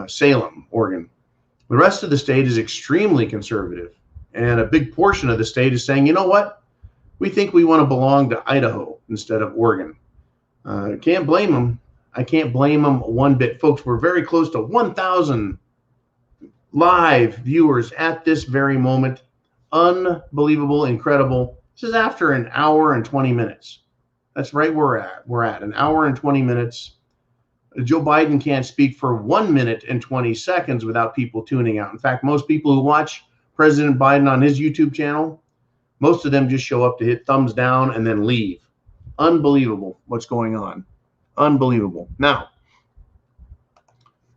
[SPEAKER 1] Salem, Oregon. The rest of the state is extremely conservative, and a big portion of the state is saying, you know what? We think we want to belong to Idaho instead of Oregon. Can't blame them. I can't blame them one bit. Folks, we're very close to 1,000 live viewers at this very moment. Unbelievable, incredible. This is after an hour and 20 minutes. That's right where we're at an hour and 20 minutes. Joe Biden can't speak for 1 minute and 20 seconds without people tuning out. In fact, most people who watch President Biden on his YouTube channel, most of them just show up to hit thumbs down and then leave. Unbelievable what's going on. Unbelievable. Now,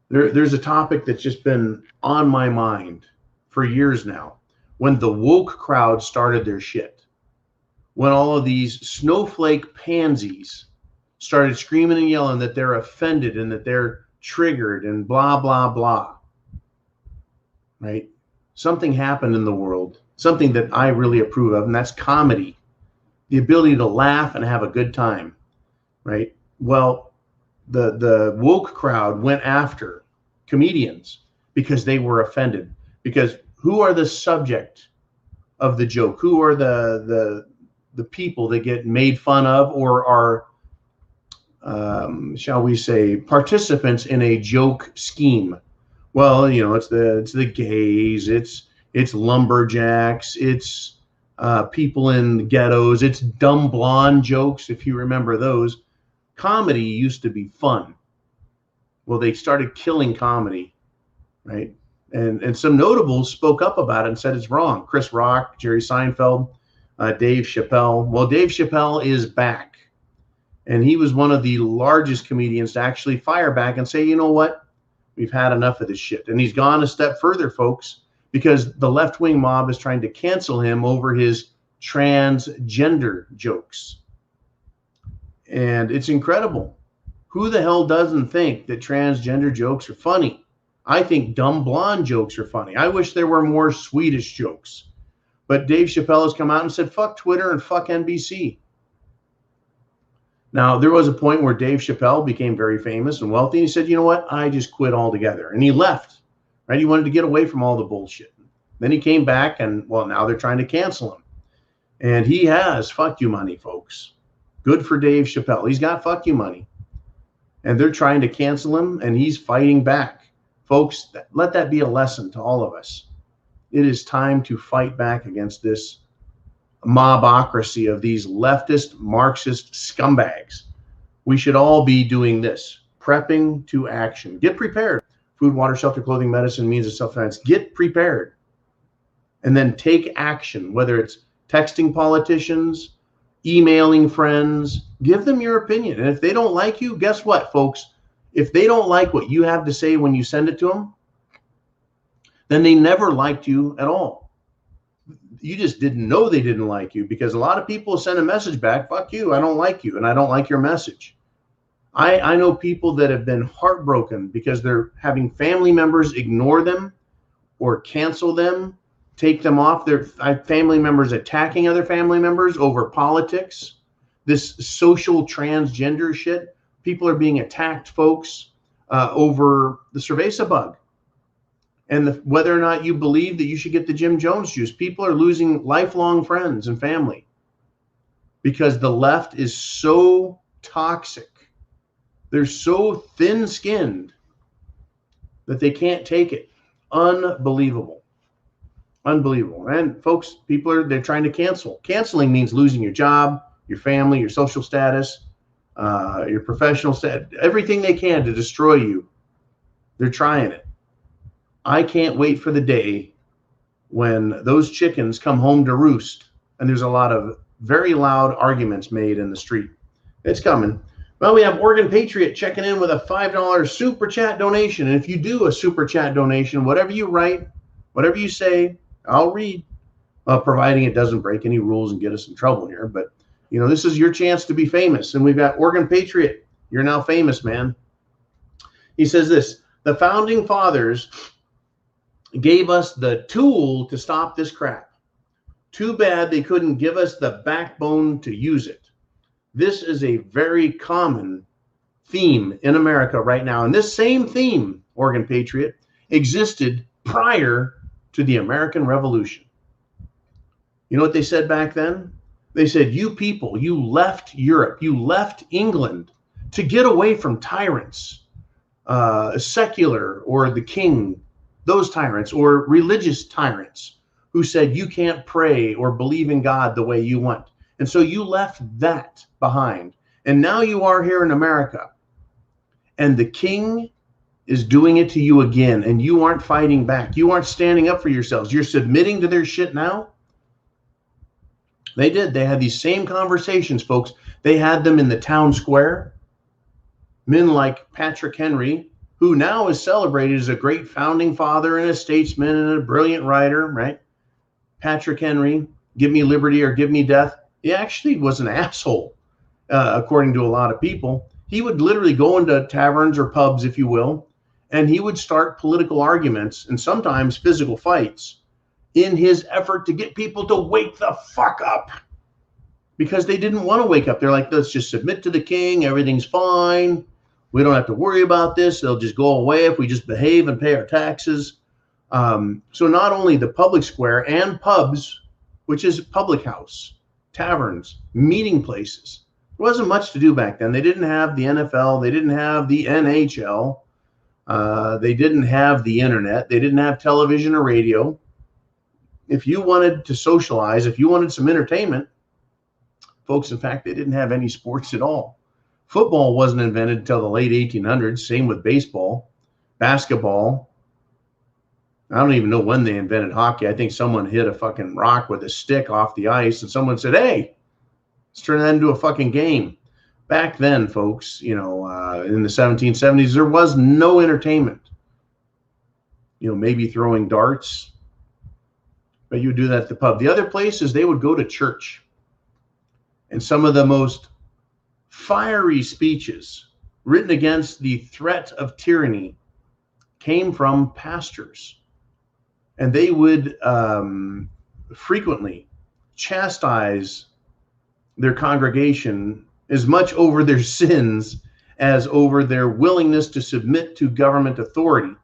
[SPEAKER 1] there's a topic that's just been on my mind for years now. When the woke crowd started their shit, when all of these snowflake pansies started screaming and yelling that they're offended and that they're triggered and blah, blah, blah, right? Something happened in the world, something that I really approve of, and that's comedy, the ability to laugh and have a good time, right? Well, the woke crowd went after comedians because they were offended, because who are the subject of the joke? Who are the people that get made fun of or are shall we say, participants in a joke scheme? Well, it's the gays, it's lumberjacks, it's people in ghettos, it's dumb blonde jokes, if you remember those. Comedy used to be fun. Well, they started killing comedy, right? And some notables spoke up about it and said it's wrong. Chris Rock, Jerry Seinfeld, Dave Chappelle. Well, Dave Chappelle is back. And he was one of the largest comedians to actually fire back and say, you know what? We've had enough of this shit. And he's gone a step further, folks, because the left-wing mob is trying to cancel him over his transgender jokes. And it's incredible. Who the hell doesn't think that transgender jokes are funny? I think dumb blonde jokes are funny. I wish there were more Swedish jokes. But Dave Chappelle has come out and said, fuck Twitter and fuck NBC. Now, there was a point where Dave Chappelle became very famous and wealthy. And he said, you know what? I just quit altogether. And he left, right? He wanted to get away from all the bullshit. Then he came back and, well, now they're trying to cancel him. And he has fuck you money, folks. Good for Dave Chappelle. He's got fuck you money. And they're trying to cancel him, and he's fighting back. Folks, let that be a lesson to all of us. It is time to fight back against this mobocracy of these leftist Marxist scumbags. We should all be doing this, prepping to action. Get prepared. Food, water, shelter, clothing, medicine, means of self-defense. Get prepared. And then take action, whether it's texting politicians, emailing friends, give them your opinion. And if they don't like you, guess what, folks? If they don't like what you have to say when you send it to them, then they never liked you at all. You just didn't know they didn't like you, because a lot of people send a message back, fuck you, I don't like you, and I don't like your message. I know people that have been heartbroken because they're having family members ignore them or cancel them, take them off. Their family members attacking other family members over politics, this social transgender shit. People are being attacked, folks, over the cerveza bug. And whether or not you believe that you should get the Jim Jones juice. People are losing lifelong friends and family because the left is so toxic. They're so thin-skinned that they can't take it. Unbelievable. Unbelievable. And folks, they're trying to cancel. Canceling means losing your job, your family, your social status, your professional status, everything they can to destroy you. They're trying it. I can't wait for the day when those chickens come home to roost, and there's a lot of very loud arguments made in the street. It's coming. Well, we have Oregon Patriot checking in with a $5 super chat donation. And if you do a super chat donation, whatever you write, whatever you say, I'll read, providing it doesn't break any rules and get us in trouble here. But, you know, this is your chance to be famous. And we've got Oregon Patriot. You're now famous, man. He says this: the founding fathers gave us the tool to stop this crap. Too bad they couldn't give us the backbone to use it. This is a very common theme in America right now. And this same theme, Oregon Patriot, existed prior to the American Revolution. You know what they said back then? They said, you people, you left Europe, you left England to get away from tyrants, secular or the king, those tyrants, or religious tyrants who said you can't pray or believe in God the way you want. And so you left that behind. And now you are here in America. And the king is doing it to you again. And you aren't fighting back. You aren't standing up for yourselves. You're submitting to their shit now. They did. They had these same conversations, folks. They had them in the town square. Men like Patrick Henry, who now is celebrated as a great founding father and a statesman and a brilliant writer, right? Patrick Henry, give me liberty or give me death. He actually was an asshole, according to a lot of people. He would literally go into taverns or pubs, if you will, and he would start political arguments and sometimes physical fights in his effort to get people to wake the fuck up, because they didn't want to wake up. They're like, let's just submit to the king. Everything's fine. We don't have to worry about this. They'll just go away if we just behave and pay our taxes. So not only the public square and pubs, which is public house, taverns, meeting places. There wasn't much to do back then. They didn't have the NFL. They didn't have the NHL. They didn't have the internet. They didn't have television or radio. If you wanted to socialize, if you wanted some entertainment, folks, in fact, they didn't have any sports at all. Football wasn't invented until the late 1800s. Same with baseball, basketball. I don't even know when they invented hockey. I think someone hit a fucking rock with a stick off the ice and someone said, hey, let's turn that into a fucking game. Back then, folks, you know, in the 1770s, there was no entertainment. You know, maybe throwing darts, but you would do that at the pub. The other places, they would go to church. And some of the most fiery speeches written against the threat of tyranny came from pastors. And they would frequently chastise their congregation as much over their sins as over their willingness to submit to government authority.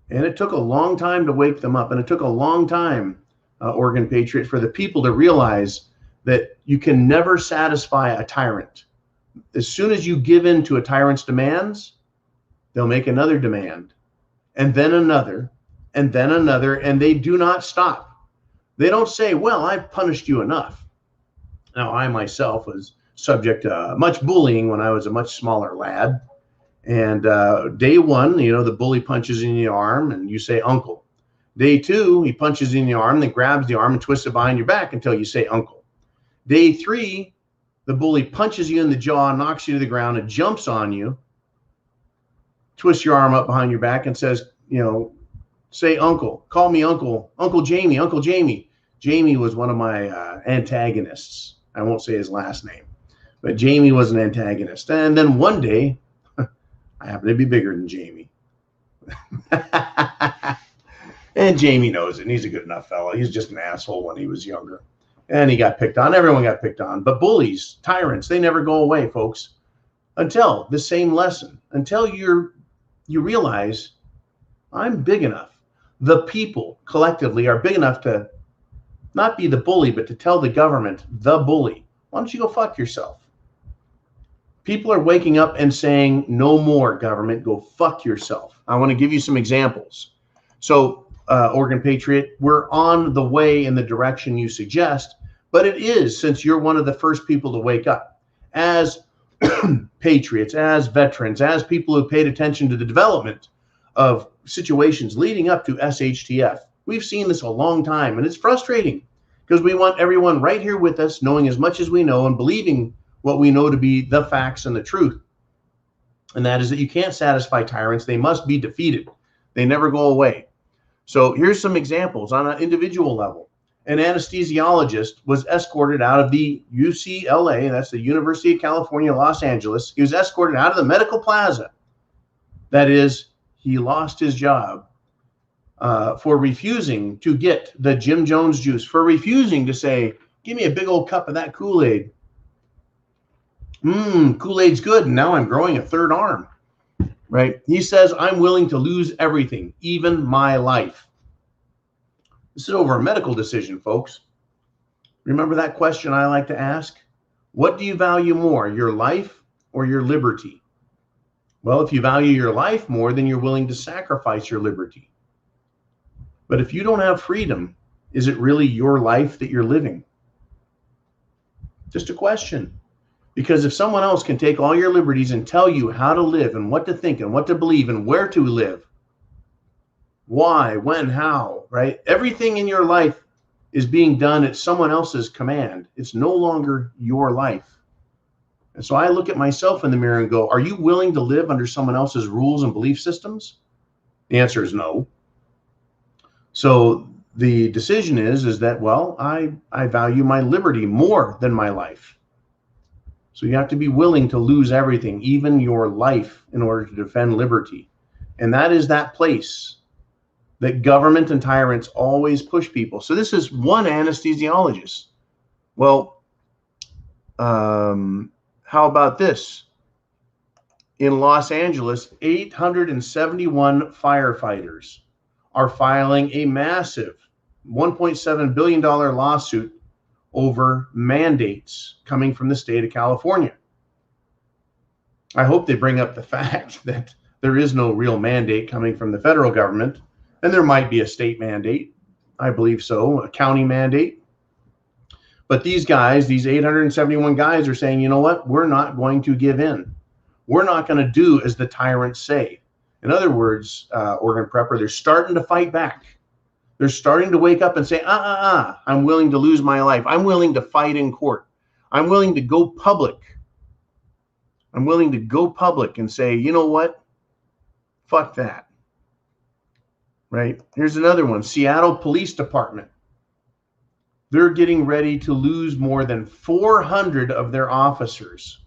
[SPEAKER 1] And it took a long time to wake them up. And it took a long time, Oregon Patriot, for the people to realize that you can never satisfy a tyrant. As soon as you give in to a tyrant's demands, they'll make another demand, and then another, and then another, and they do not stop. They don't say, well, I've punished you enough. Now, I myself was subject to much bullying when I was a much smaller lad. And day one, the bully punches in the arm and you say, uncle. Day two, he punches in the arm, then grabs the arm and twists it behind your back until you say, uncle. Day three, the bully punches you in the jaw, knocks you to the ground, and jumps on you, twists your arm up behind your back and says, say uncle, call me uncle, Uncle Jamie, Uncle Jamie. Jamie was one of my antagonists. I won't say his last name, but Jamie was an antagonist. And then one day, I happen to be bigger than Jamie. And Jamie knows it, and he's a good enough fellow. He's just an asshole when he was younger. And he got picked on. Everyone got picked on. But bullies, tyrants, they never go away, folks. Until the same lesson. Until you realize, I'm big enough. The people collectively are big enough to not be the bully, but to tell the government, the bully, why don't you go fuck yourself? People are waking up and saying, no more government, go fuck yourself. I want to give you some examples. So, Oregon Patriot, we're on the way in the direction you suggest, but it is, since you're one of the first people to wake up, as patriots, as veterans, as people who paid attention to the development of situations leading up to SHTF. We've seen this a long time, and it's frustrating because we want everyone right here with us, knowing as much as we know and believing what we know to be the facts and the truth. And that is that you can't satisfy tyrants. They must be defeated. They never go away. So here's some examples on an individual level. An anesthesiologist was escorted out of the UCLA, that's the University of California, Los Angeles. He was escorted out of the medical plaza. That is, he lost his job for refusing to get the Jim Jones juice, for refusing to say, give me a big old cup of that Kool-Aid. Kool-Aid's good, and now I'm growing a third arm, right? He says, I'm willing to lose everything, even my life. This is over a medical decision, folks. Remember that question I like to ask? What do you value more, your life or your liberty? Well, if you value your life more, then you're willing to sacrifice your liberty. But if you don't have freedom, is it really your life that you're living? Just a question. Because if someone else can take all your liberties and tell you how to live and what to think and what to believe and where to live, why, when, how, right? Everything in your life is being done at someone else's command. It's no longer your life. And so I look at myself in the mirror and go, are you willing to live under someone else's rules and belief systems? The answer is no. So the decision is that, well, I value my liberty more than my life. So you have to be willing to lose everything, even your life, in order to defend liberty. And that is that place that government and tyrants always push people. So this is one anesthesiologist. Well, how about this? In Los Angeles, 871 firefighters are filing a massive $1.7 billion lawsuit over mandates coming from the state of California. I hope they bring up the fact that there is no real mandate coming from the federal government, and there might be a state mandate. I believe so, a county mandate. But these guys, these 871 guys are saying, you know what? We're not going to give in. We're not going to do as the tyrants say. In other words, Oregon Prepper, they're starting to fight back. They're starting to wake up and say, I'm willing to lose my life. I'm willing to fight in court. I'm willing to go public. I'm willing to go public and say, you know what? Fuck that. Right? Here's another one. Seattle Police Department. they're getting ready to lose more than 400 of their officers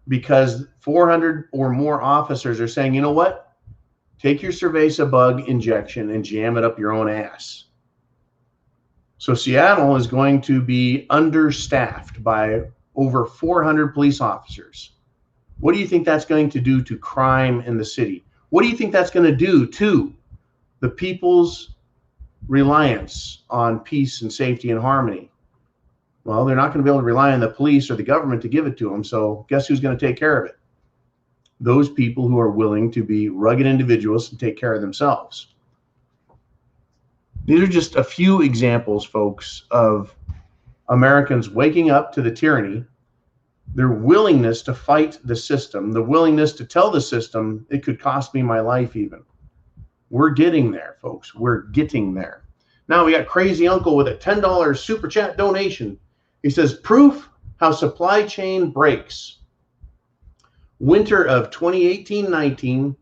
[SPEAKER 1] because 400 or more officers are saying, you know what? Take your Cerveza bug injection and jam it up your own ass. So Seattle is going to be understaffed by over 400 police officers. What do you think that's going to do to crime in the city? What do you think that's going to do to the people's reliance on peace and safety and harmony? Well, they're not going to be able to rely on the police or the government to give it to them. So guess who's going to take care of it? Those people who are willing to be rugged individuals and take care of themselves. These are just a few examples, folks, of Americans waking up to the tyranny, their willingness to fight the system, the willingness to tell the system it could cost me my life even. We're getting there, folks. We're getting there. Now we got Crazy Uncle with a $10 super chat donation. He says, proof how supply chain breaks. Winter of 2018-19,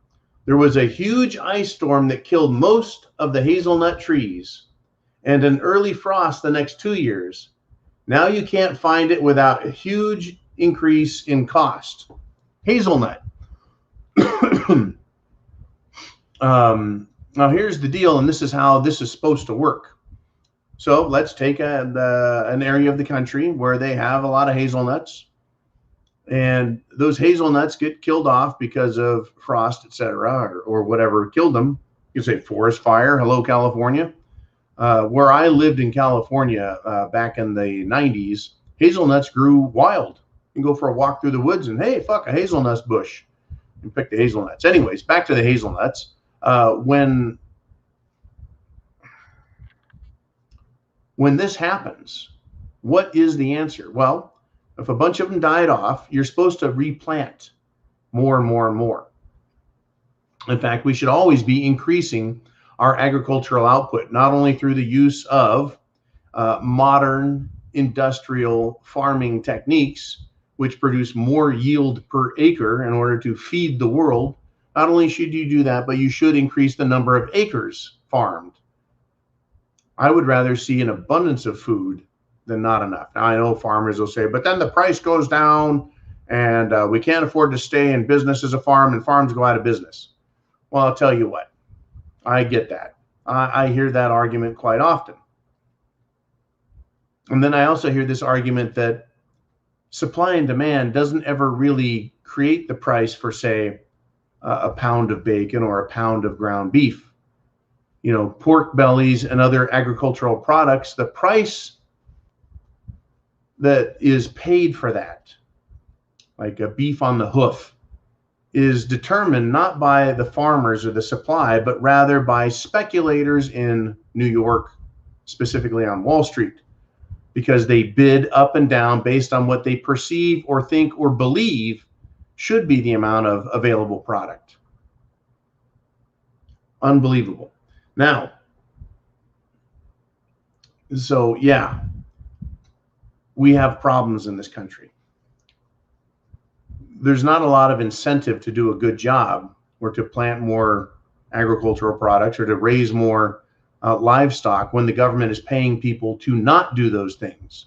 [SPEAKER 1] there was a huge ice storm that killed most of the hazelnut trees and an early frost the next 2 years. Now you can't find it without a huge increase in cost. Hazelnut. Now here's the deal, and this is how this is supposed to work. So let's take an area of the country where they have a lot of hazelnuts, and those hazelnuts get killed off because of frost, etc., or whatever killed them. You say forest fire. Hello, California. Where I lived in California back in the 90s, hazelnuts grew wild. You can go for a walk through the woods and, hey, fuck, a hazelnut bush, and pick the hazelnuts. Anyways, back to the hazelnuts. When this happens, what is the answer? Well, if a bunch of them died off, you're supposed to replant more and more and more. In fact, we should always be increasing our agricultural output, not only through the use of modern industrial farming techniques, which produce more yield per acre in order to feed the world. Not only should you do that, but you should increase the number of acres farmed. I would rather see an abundance of food than not enough. Now, I know farmers will say, but then the price goes down and we can't afford to stay in business as a farm, and farms go out of business. Well, I'll tell you what, I get that. I hear that argument quite often. And then I also hear this argument that supply and demand doesn't ever really create the price for, say, a pound of bacon or a pound of ground beef. You know, pork bellies and other agricultural products, the price that is paid for that, like a beef on the hoof, is determined not by the farmers or the supply, but rather by speculators in New York, specifically on Wall Street, because they bid up and down based on what they perceive or think or believe should be the amount of available product. Unbelievable. Now, so yeah, we have problems in this country. There's not a lot of incentive to do a good job or to plant more agricultural products or to raise more livestock when the government is paying people to not do those things,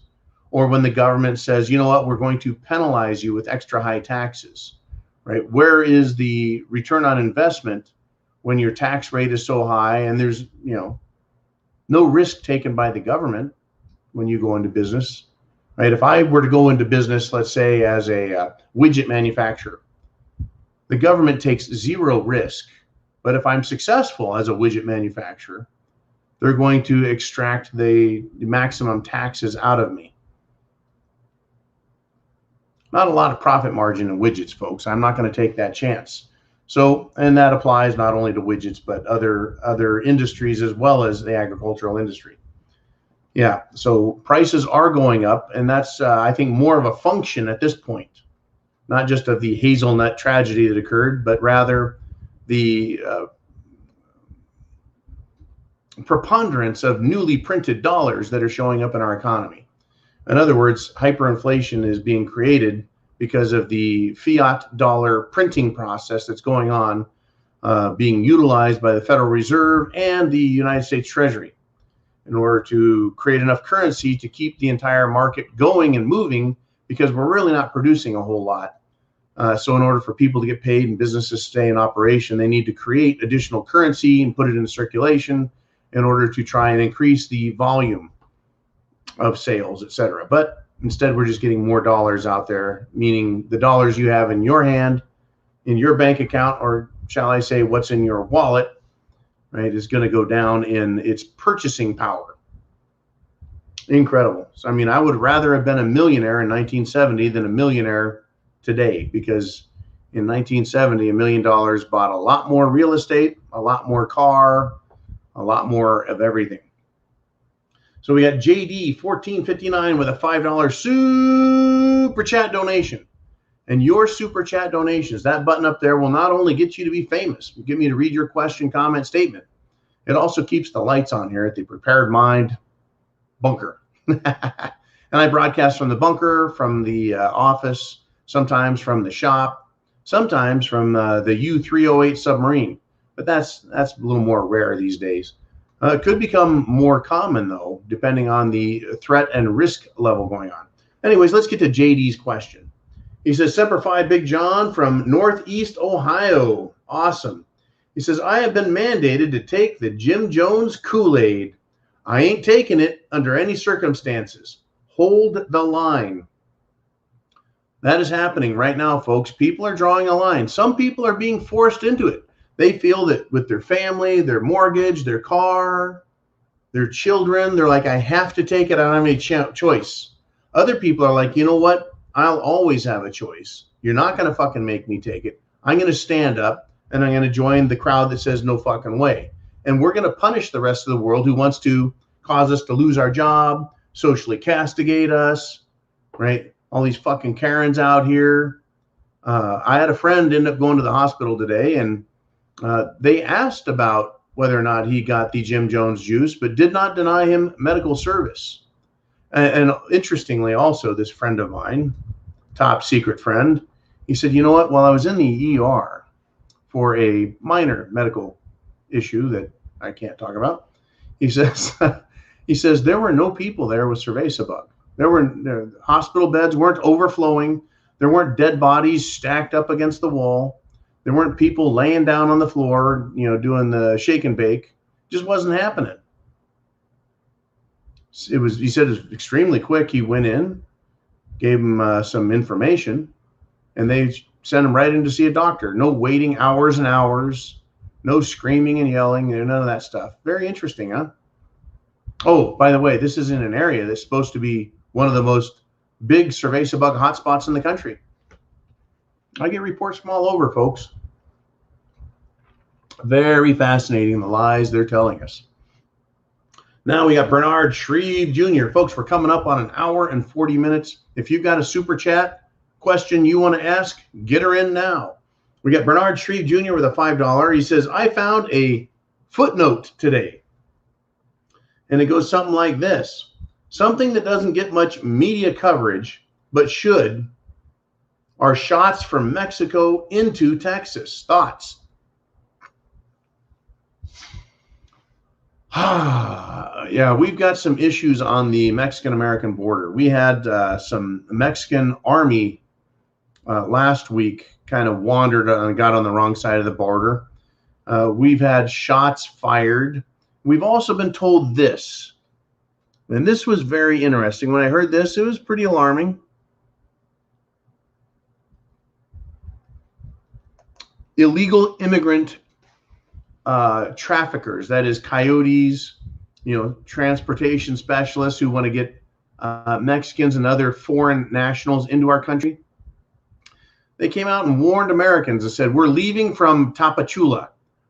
[SPEAKER 1] or when the government says, you know what, we're going to penalize you with extra high taxes, right? Where is the return on investment when your tax rate is so high and there's, you know, no risk taken by the government when you go into business, right? If I were to go into business, let's say as a widget manufacturer, the government takes zero risk. But if I'm successful as a widget manufacturer, they're going to extract the maximum taxes out of me. Not a lot of profit margin in widgets, folks. I'm not going to take that chance. So, and that applies not only to widgets, but other industries as well as the agricultural industry. Yeah, so prices are going up, and that's, I think, more of a function at this point, not just of the hazelnut tragedy that occurred, but rather the preponderance of newly printed dollars that are showing up in our economy. In other words, hyperinflation is being created because of the fiat dollar printing process that's going on, being utilized by the Federal Reserve and the United States Treasury. in order to create enough currency to keep the entire market going and moving, because we're really not producing a whole lot. So in order for people to get paid and businesses to stay in operation, they need to create additional currency and put it into circulation in order to try and increase the volume of sales, etc. But instead, we're just getting more dollars out there, meaning the dollars you have in your hand, in your bank account, or shall I say what's in your wallet, right, is going to go down in its purchasing power. Incredible. So, I mean, I would rather have been a millionaire in 1970 than a millionaire today, because in 1970, $1 million bought a lot more real estate, a lot more car, a lot more of everything. So we got JD 1459 with a $5 super chat donation. And your super chat donations, that button up there, will not only get you to be famous, will get me to read your question, comment, statement. It also keeps the lights on here at the Prepared Mind bunker. And I broadcast from the bunker, from the office, sometimes from the shop, sometimes from the U-308 submarine. But that's a little more rare these days. It could become more common, though, depending on the threat and risk level going on. Anyways, let's get to JD's question. He says, Semper Fi, Big John from Northeast Ohio. Awesome. He says, I have been mandated to take the Jim Jones Kool-Aid. I ain't taking it under any circumstances. Hold the line. That is happening right now, folks. People are drawing a line. Some people are being forced into it. They feel that with their family, their mortgage, their car, their children, they're like, I have to take it. I don't have any choice. Other people are like, you know what? I'll always have a choice. You're not going to fucking make me take it. I'm going to stand up and I'm going to join the crowd that says no fucking way. And we're going to punish the rest of the world who wants to cause us to lose our job, socially castigate us, right? All these fucking Karens out here. I had a friend end up going to the hospital today, and they asked about whether or not he got the Jim Jones juice, but did not deny him medical service. And interestingly, also, this friend of mine, top secret friend, he said, you know what? While I was in the ER for a minor medical issue that I can't talk about, he says, there were no people there with cerveza bug. The hospital beds weren't overflowing. There weren't dead bodies stacked up against the wall. There weren't people laying down on the floor, doing the shake and bake. It just wasn't happening. He said it was extremely quick. He went in, gave him some information, and they sent him right in to see a doctor. No waiting hours and hours, no screaming and yelling, none of that stuff. Very interesting, huh? Oh, by the way, this is in an area that's supposed to be one of the most big cerveza bug hotspots in the country. I get reports from all over, folks. Very fascinating, the lies they're telling us. Now we got Bernard Shreve Jr. Folks, we're coming up on an hour and 40 minutes. If you've got a super chat question you want to ask, get her in now. We got Bernard Shreve Jr. with a $5. He says, I found a footnote today. And it goes something like this. Something that doesn't get much media coverage, but should, are shots from Mexico into Texas. Thoughts? Yeah, we've got some issues on the Mexican-American border. We had some Mexican army last week kind of wandered and got on the wrong side of the border. We've had shots fired. We've also been told this, and this was very interesting. When I heard this, it was pretty alarming. Illegal immigrant traffickers, that is coyotes, transportation specialists who want to get Mexicans and other foreign nationals into our country. They came out and warned Americans and said, we're leaving from Tapachula.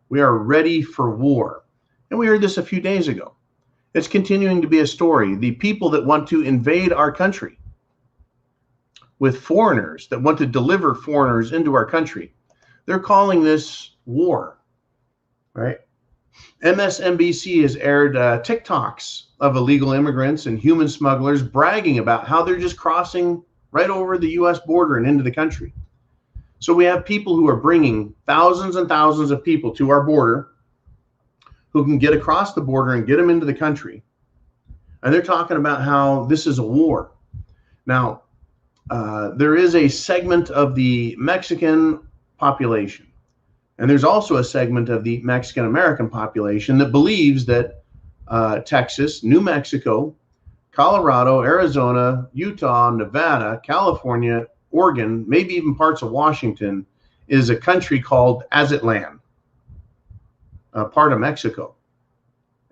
[SPEAKER 1] We are ready for war. And we heard this a few days ago. It's continuing to be a story. The people that want to invade our country with foreigners, that want to deliver foreigners into our country, they're calling this war, right? MSNBC has aired TikToks of illegal immigrants and human smugglers bragging about how they're just crossing right over the U.S. border and into the country. So we have people who are bringing thousands and thousands of people to our border who can get across the border and get them into the country. And they're talking about how this is a war. Now, there is a segment of the Mexican population, and there's also a segment of the Mexican American population that believes that Texas, New Mexico, Colorado, Arizona, Utah, Nevada, California, Oregon, maybe even parts of Washington, is a country called Aztlan, a part of Mexico.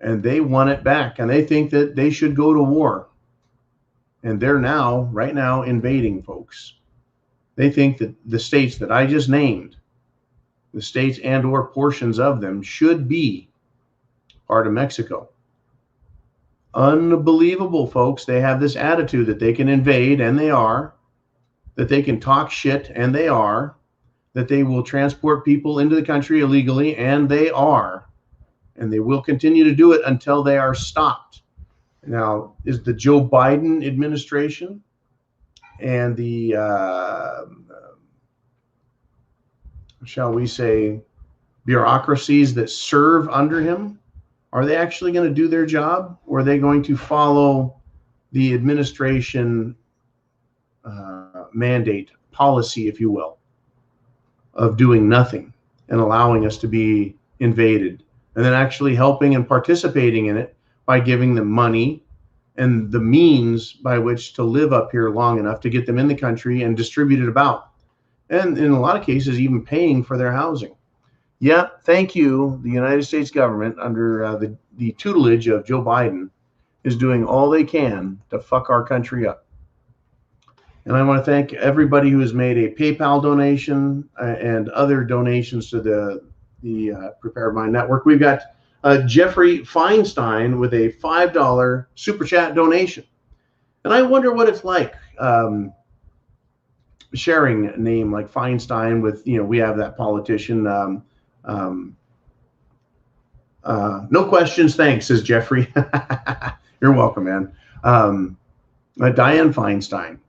[SPEAKER 1] And they want it back, and they think that they should go to war. And they're now, right now, invading, folks. They think that the states that I just named, the states and or portions of them, should be part of Mexico. Unbelievable, folks. They have this attitude that they can invade, and they are, that they can talk shit, and they are, that they will transport people into the country illegally, and they are, and they will continue to do it until they are stopped. Now, is the Joe Biden administration and the, shall we say, bureaucracies that serve under him, are they actually going to do their job, or are they going to follow the administration mandate, policy, if you will, of doing nothing and allowing us to be invaded, and then actually helping and participating in it by giving them money and the means by which to live up here long enough to get them in the country and distribute it about, and in a lot of cases even paying for their housing. Yeah, thank you. The United States government, under the tutelage of Joe Biden, is doing all they can to fuck our country up. And I want to thank everybody who has made a PayPal donation and other donations to the Prepared Mind Network. We've got Jeffrey Feinstein with a $5 super chat donation. And I wonder what it's like sharing a name like Feinstein with, we have that politician. No questions, thanks, says Jeffrey. You're welcome, man. Dianne Feinstein.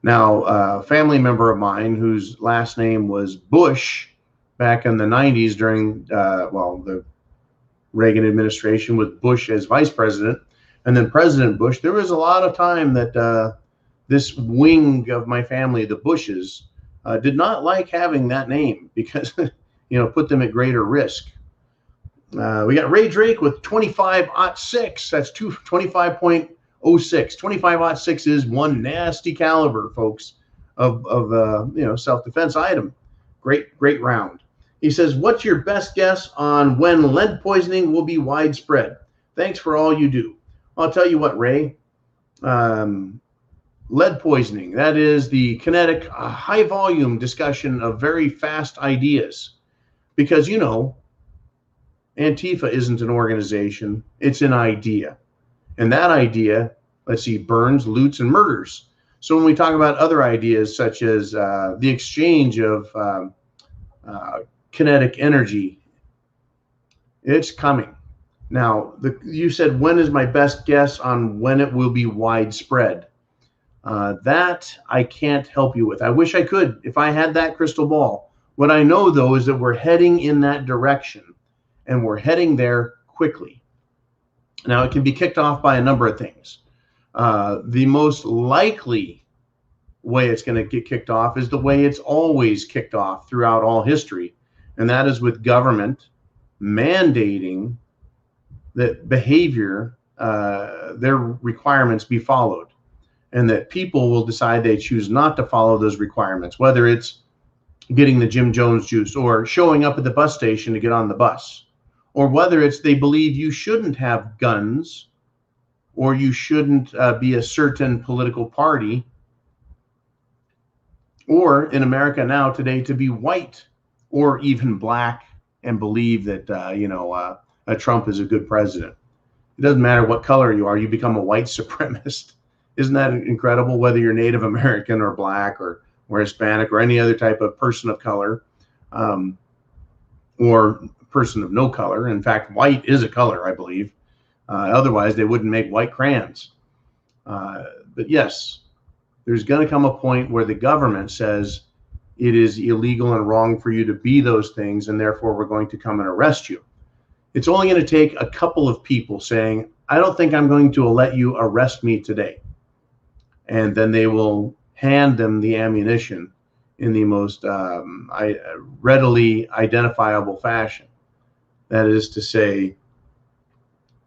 [SPEAKER 1] Now, a family member of mine whose last name was Bush back in the 90s during, the Reagan administration with Bush as vice president, and then President Bush. There was a lot of time that this wing of my family, the Bushes, did not like having that name because, put them at greater risk. We got Ray Drake with 25-06. That's 25.06. 25-06 is one nasty caliber, folks, of self-defense item. Great round. He says, what's your best guess on when lead poisoning will be widespread? Thanks for all you do. I'll tell you what, Ray. Lead poisoning, that is the kinetic, high volume discussion of very fast ideas. Because, Antifa isn't an organization, it's an idea. And that idea, burns, loots, and murders. So when we talk about other ideas, such as the exchange of kinetic energy, it's coming. Now, you said, when is my best guess on when it will be widespread? That I can't help you with. I wish I could, if I had that crystal ball. What I know, though, is that we're heading in that direction, and we're heading there quickly. Now, it can be kicked off by a number of things. The most likely way it's going to get kicked off is the way it's always kicked off throughout all history, and that is with government mandating that behavior, their requirements be followed, and that people will decide they choose not to follow those requirements, whether it's getting the Jim Jones juice or showing up at the bus station to get on the bus, or whether it's they believe you shouldn't have guns or you shouldn't be a certain political party, or in America now today to be white or even black and believe that, Trump is a good president. It doesn't matter what color you are, you become a white supremacist. Isn't that incredible? Whether you're Native American or black or Hispanic or any other type of person of color, or person of no color. In fact, white is a color, I believe. Otherwise, they wouldn't make white crayons. But yes, there's going to come a point where the government says it is illegal and wrong for you to be those things, and therefore we're going to come and arrest you. It's only going to take a couple of people saying, I don't think I'm going to let you arrest me today. And then they will hand them the ammunition in the most readily identifiable fashion. That is to say,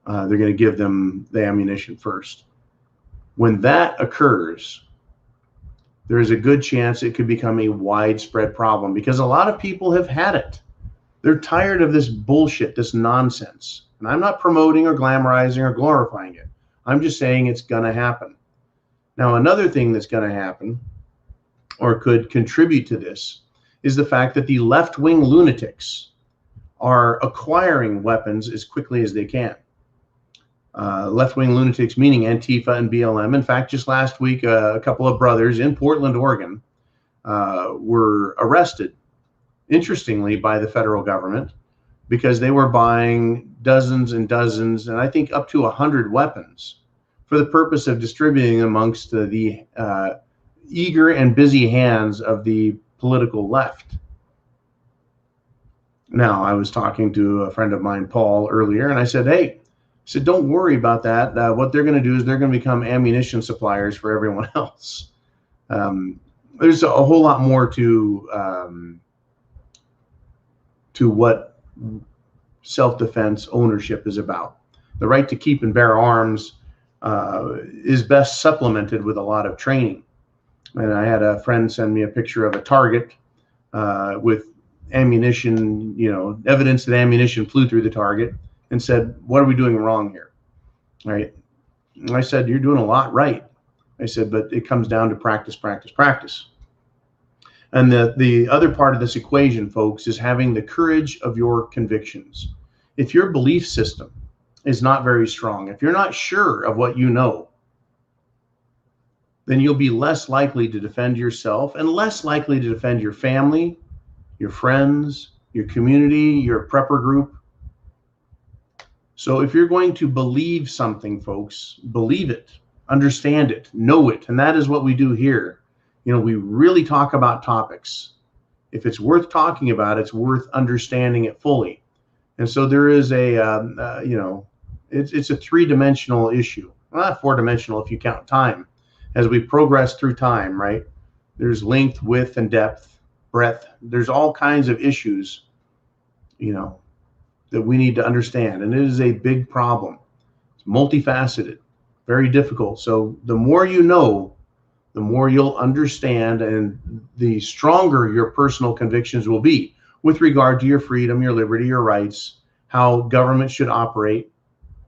[SPEAKER 1] they're going to give them the ammunition first. When that occurs, there is a good chance it could become a widespread problem, because a lot of people have had it. They're tired of this bullshit, this nonsense. And I'm not promoting or glamorizing or glorifying it. I'm just saying it's going to happen. Now, another thing that's going to happen, or could contribute to this, is the fact that the left-wing lunatics are acquiring weapons as quickly as they can. Left-wing lunatics meaning Antifa and BLM. In fact, just last week, a couple of brothers in Portland, Oregon, were arrested, interestingly, by the federal government, because they were buying dozens and dozens, and I think up to 100 weapons for the purpose of distributing amongst the eager and busy hands of the political left. Now, I was talking to a friend of mine, Paul, earlier, and I said, hey, don't worry about that. What they're going to do is they're going to become ammunition suppliers for everyone else. There's a whole lot more to what self-defense ownership is about. The right to keep and bear arms is best supplemented with a lot of training. And I had a friend send me a picture of a target with ammunition, evidence that ammunition flew through the target, and said, what are we doing wrong here? Right? And I said, you're doing a lot right. I said, but it comes down to practice, practice, practice. And the other part of this equation, folks, is having the courage of your convictions. If your belief system is not very strong, if you're not sure of what you know, then you'll be less likely to defend yourself and less likely to defend your family, your friends, your community, your prepper group. So if you're going to believe something, folks, believe it, understand it, know it. And that is what we do here. We really talk about topics. If it's worth talking about, it's worth understanding it fully. And so there is it's a three-dimensional issue. Well, not four-dimensional if you count time. As we progress through time, right? There's length, width, and depth, breadth. There's all kinds of issues, that we need to understand. And it is a big problem. It's multifaceted, very difficult. So the more you know, the more you'll understand, and the stronger your personal convictions will be with regard to your freedom, your liberty, your rights, how government should operate,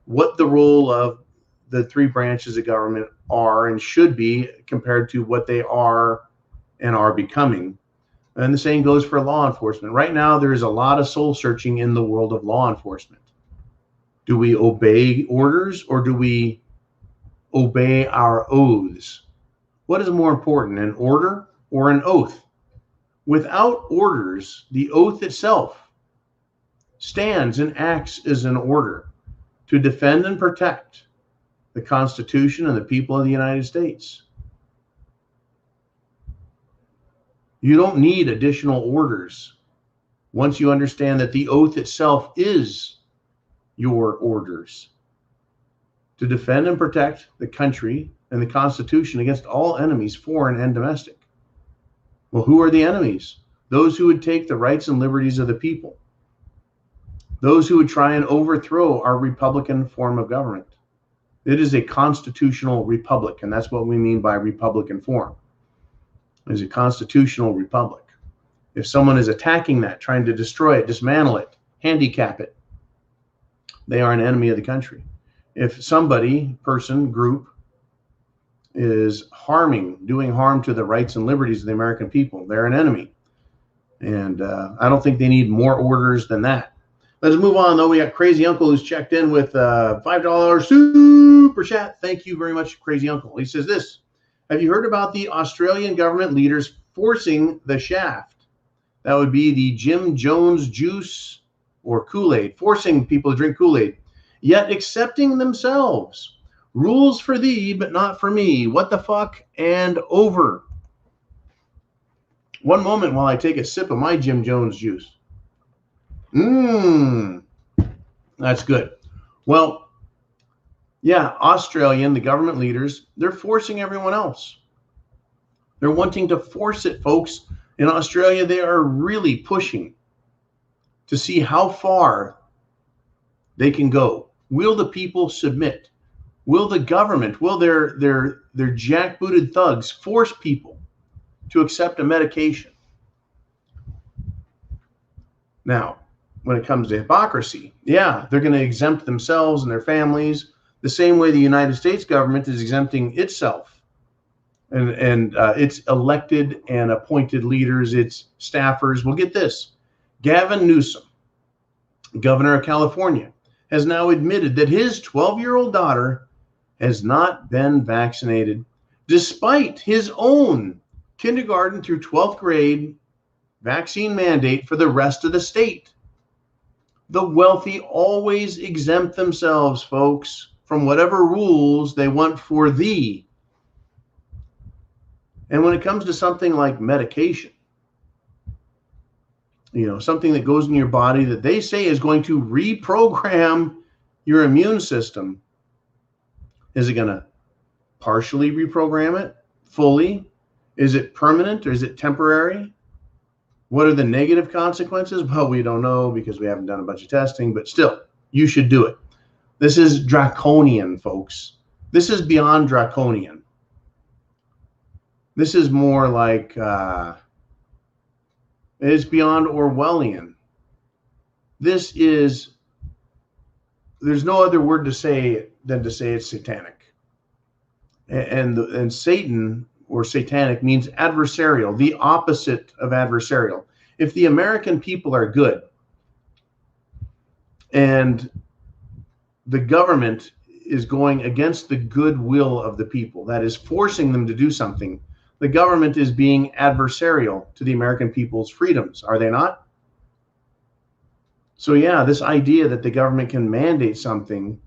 [SPEAKER 1] what the role of the three branches of government are and should be compared to what they are and are becoming. And the same goes for law enforcement. Right now, there is a lot of soul searching in the world of law enforcement. Do we obey orders, or do we obey our oaths? What is more important, an order or an oath? Without orders, the oath itself stands and acts as an order to defend and protect the Constitution and the people of the United States. You don't need additional orders once you understand that the oath itself is your orders to defend and protect the country and the Constitution against all enemies, foreign and domestic. Well, who are the enemies? Those who would take the rights and liberties of the people. Those who would try and overthrow our Republican form of government. It is a constitutional republic, and that's what we mean by Republican form. It is a constitutional republic. If someone is attacking that, trying to destroy it, dismantle it, handicap it, they are an enemy of the country. If somebody, person, group, is doing harm to the rights and liberties of the American people, they're an enemy. And I don't think they need more orders than that. Let's move on, though. We got Crazy Uncle who's checked in with $5 super chat. Thank you very much, Crazy Uncle. He says this: have you heard about the Australian government leaders forcing the shaft? That would be the Jim Jones juice or Kool-Aid, forcing people to drink Kool-Aid, yet accepting themselves. Rules for thee, but not for me. What the fuck? And over. One moment while I take a sip of my Jim Jones juice. That's good. Well, yeah, Australian, the government leaders, they're forcing everyone else. They're wanting to force it, folks. In Australia, they are really pushing to see how far they can go. Will the people submit? Will the government, will their jackbooted thugs force people to accept a medication? Now, when it comes to hypocrisy, yeah, they're going to exempt themselves and their families the same way the United States government is exempting itself and its elected and appointed leaders, its staffers. Well, get this. Gavin Newsom, governor of California, has now admitted that his 12-year-old daughter has not been vaccinated, despite his own kindergarten through 12th grade vaccine mandate for the rest of the state. The wealthy always exempt themselves, folks, from whatever rules they want for thee. And when it comes to something like medication, something that goes in your body that they say is going to reprogram your immune system, is it going to partially reprogram it? Fully? Is it permanent or is it temporary? What are the negative consequences? Well, we don't know because we haven't done a bunch of testing, but still, you should do it. This is draconian, folks. This is beyond draconian. This is more like, it's beyond Orwellian. There's no other word to say than to say it's satanic. And Satan, or satanic, means adversarial, the opposite of adversarial. If the American people are good and the government is going against the goodwill of the people, that is forcing them to do something, the government is being adversarial to the American people's freedoms, are they not? So yeah, this idea that the government can mandate something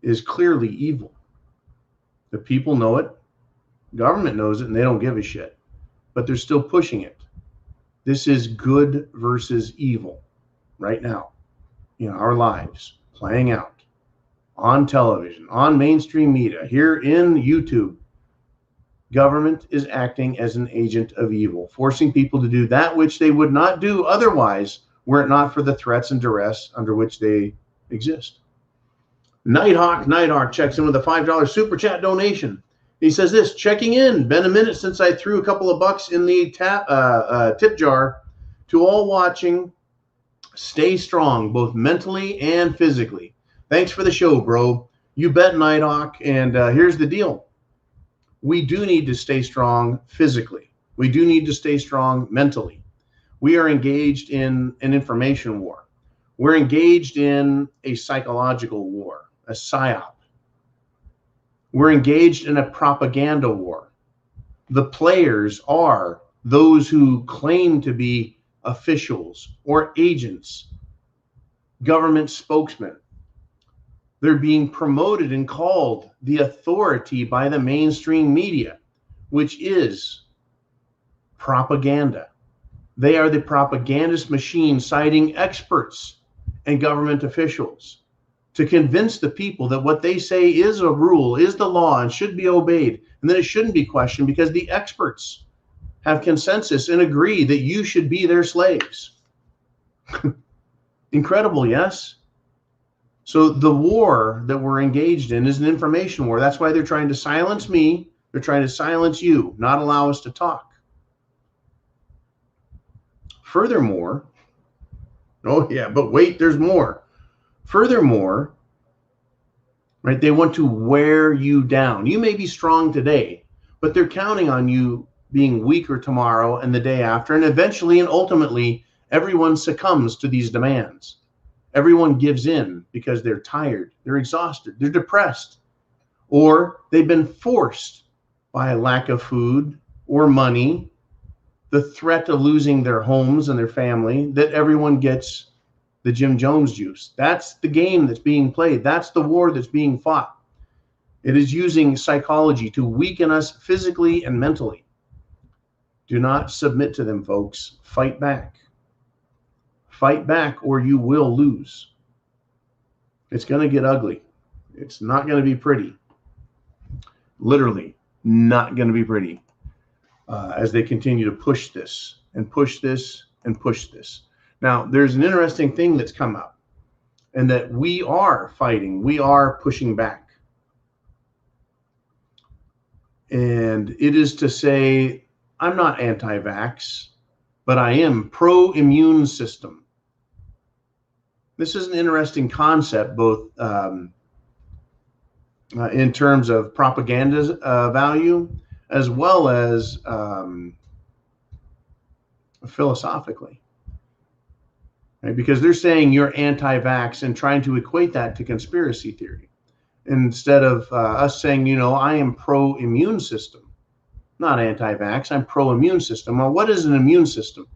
[SPEAKER 1] is clearly evil. The people know it. Government knows it, and they don't give a shit, but they're still pushing it. This is good versus evil right now in our lives, playing out on television, on mainstream media, here in YouTube. Government is acting as an agent of evil, forcing people to do that which they would not do otherwise were it not for the threats and duress under which they exist. Nighthawk checks in with a $5 super chat donation. He says this: checking in. Been a minute since I threw a couple of bucks in the tip jar. To all watching, stay strong, both mentally and physically. Thanks for the show, bro. You bet, Nighthawk. And here's the deal. We do need to stay strong physically. We do need to stay strong mentally. We are engaged in an information war. We're engaged in a psychological war, a psyop. We're engaged in a propaganda war. The players are those who claim to be officials or agents, government spokesmen. They're being promoted and called the authority by the mainstream media, which is propaganda. They are the propagandist machine, citing experts and government officials to convince the people that what they say is a rule, is the law, and should be obeyed, and that it shouldn't be questioned because the experts have consensus and agree that you should be their slaves. Incredible, yes? So the war that we're engaged in is an information war. That's why they're trying to silence me. They're trying to silence you, not allow us to talk. Furthermore, oh yeah, but wait, there's more. Furthermore, right, they want to wear you down. You may be strong today, but they're counting on you being weaker tomorrow and the day after, and eventually and ultimately, everyone succumbs to these demands. Everyone gives in because they're tired, they're exhausted, they're depressed, or they've been forced by a lack of food or money, the threat of losing their homes and their family, that everyone gets the Jim Jones juice. That's the game that's being played. That's the war that's being fought. It is using psychology to weaken us physically and mentally. Do not submit to them, folks. Fight back. Fight back or you will lose. It's going to get ugly. It's not going to be pretty. Literally not going to be pretty as they continue to push this and push this and push this. Now, there's an interesting thing that's come up, and that we are fighting. We are pushing back. And it is to say, I'm not anti-vax, but I am pro-immune system. This is an interesting concept, both in terms of propaganda value, as well as philosophically. Right? Because they're saying you're anti-vax and trying to equate that to conspiracy theory. Instead of us saying, you know, I am pro-immune system, not anti-vax, I'm pro-immune system. Well, what is an immune system?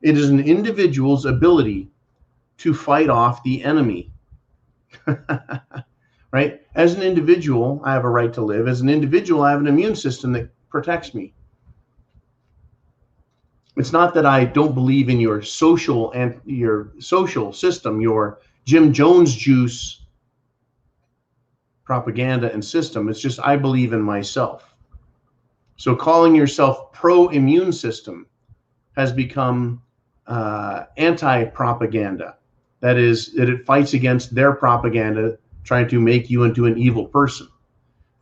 [SPEAKER 1] It is an individual's ability to fight off the enemy. Right? As an individual, I have a right to live. As an individual, I have an immune system that protects me. It's not that I don't believe in your social system, your Jim Jones juice propaganda and system. It's just I believe in myself. So calling yourself pro-immune system has become anti-propaganda. That is, that it fights against their propaganda, trying to make you into an evil person.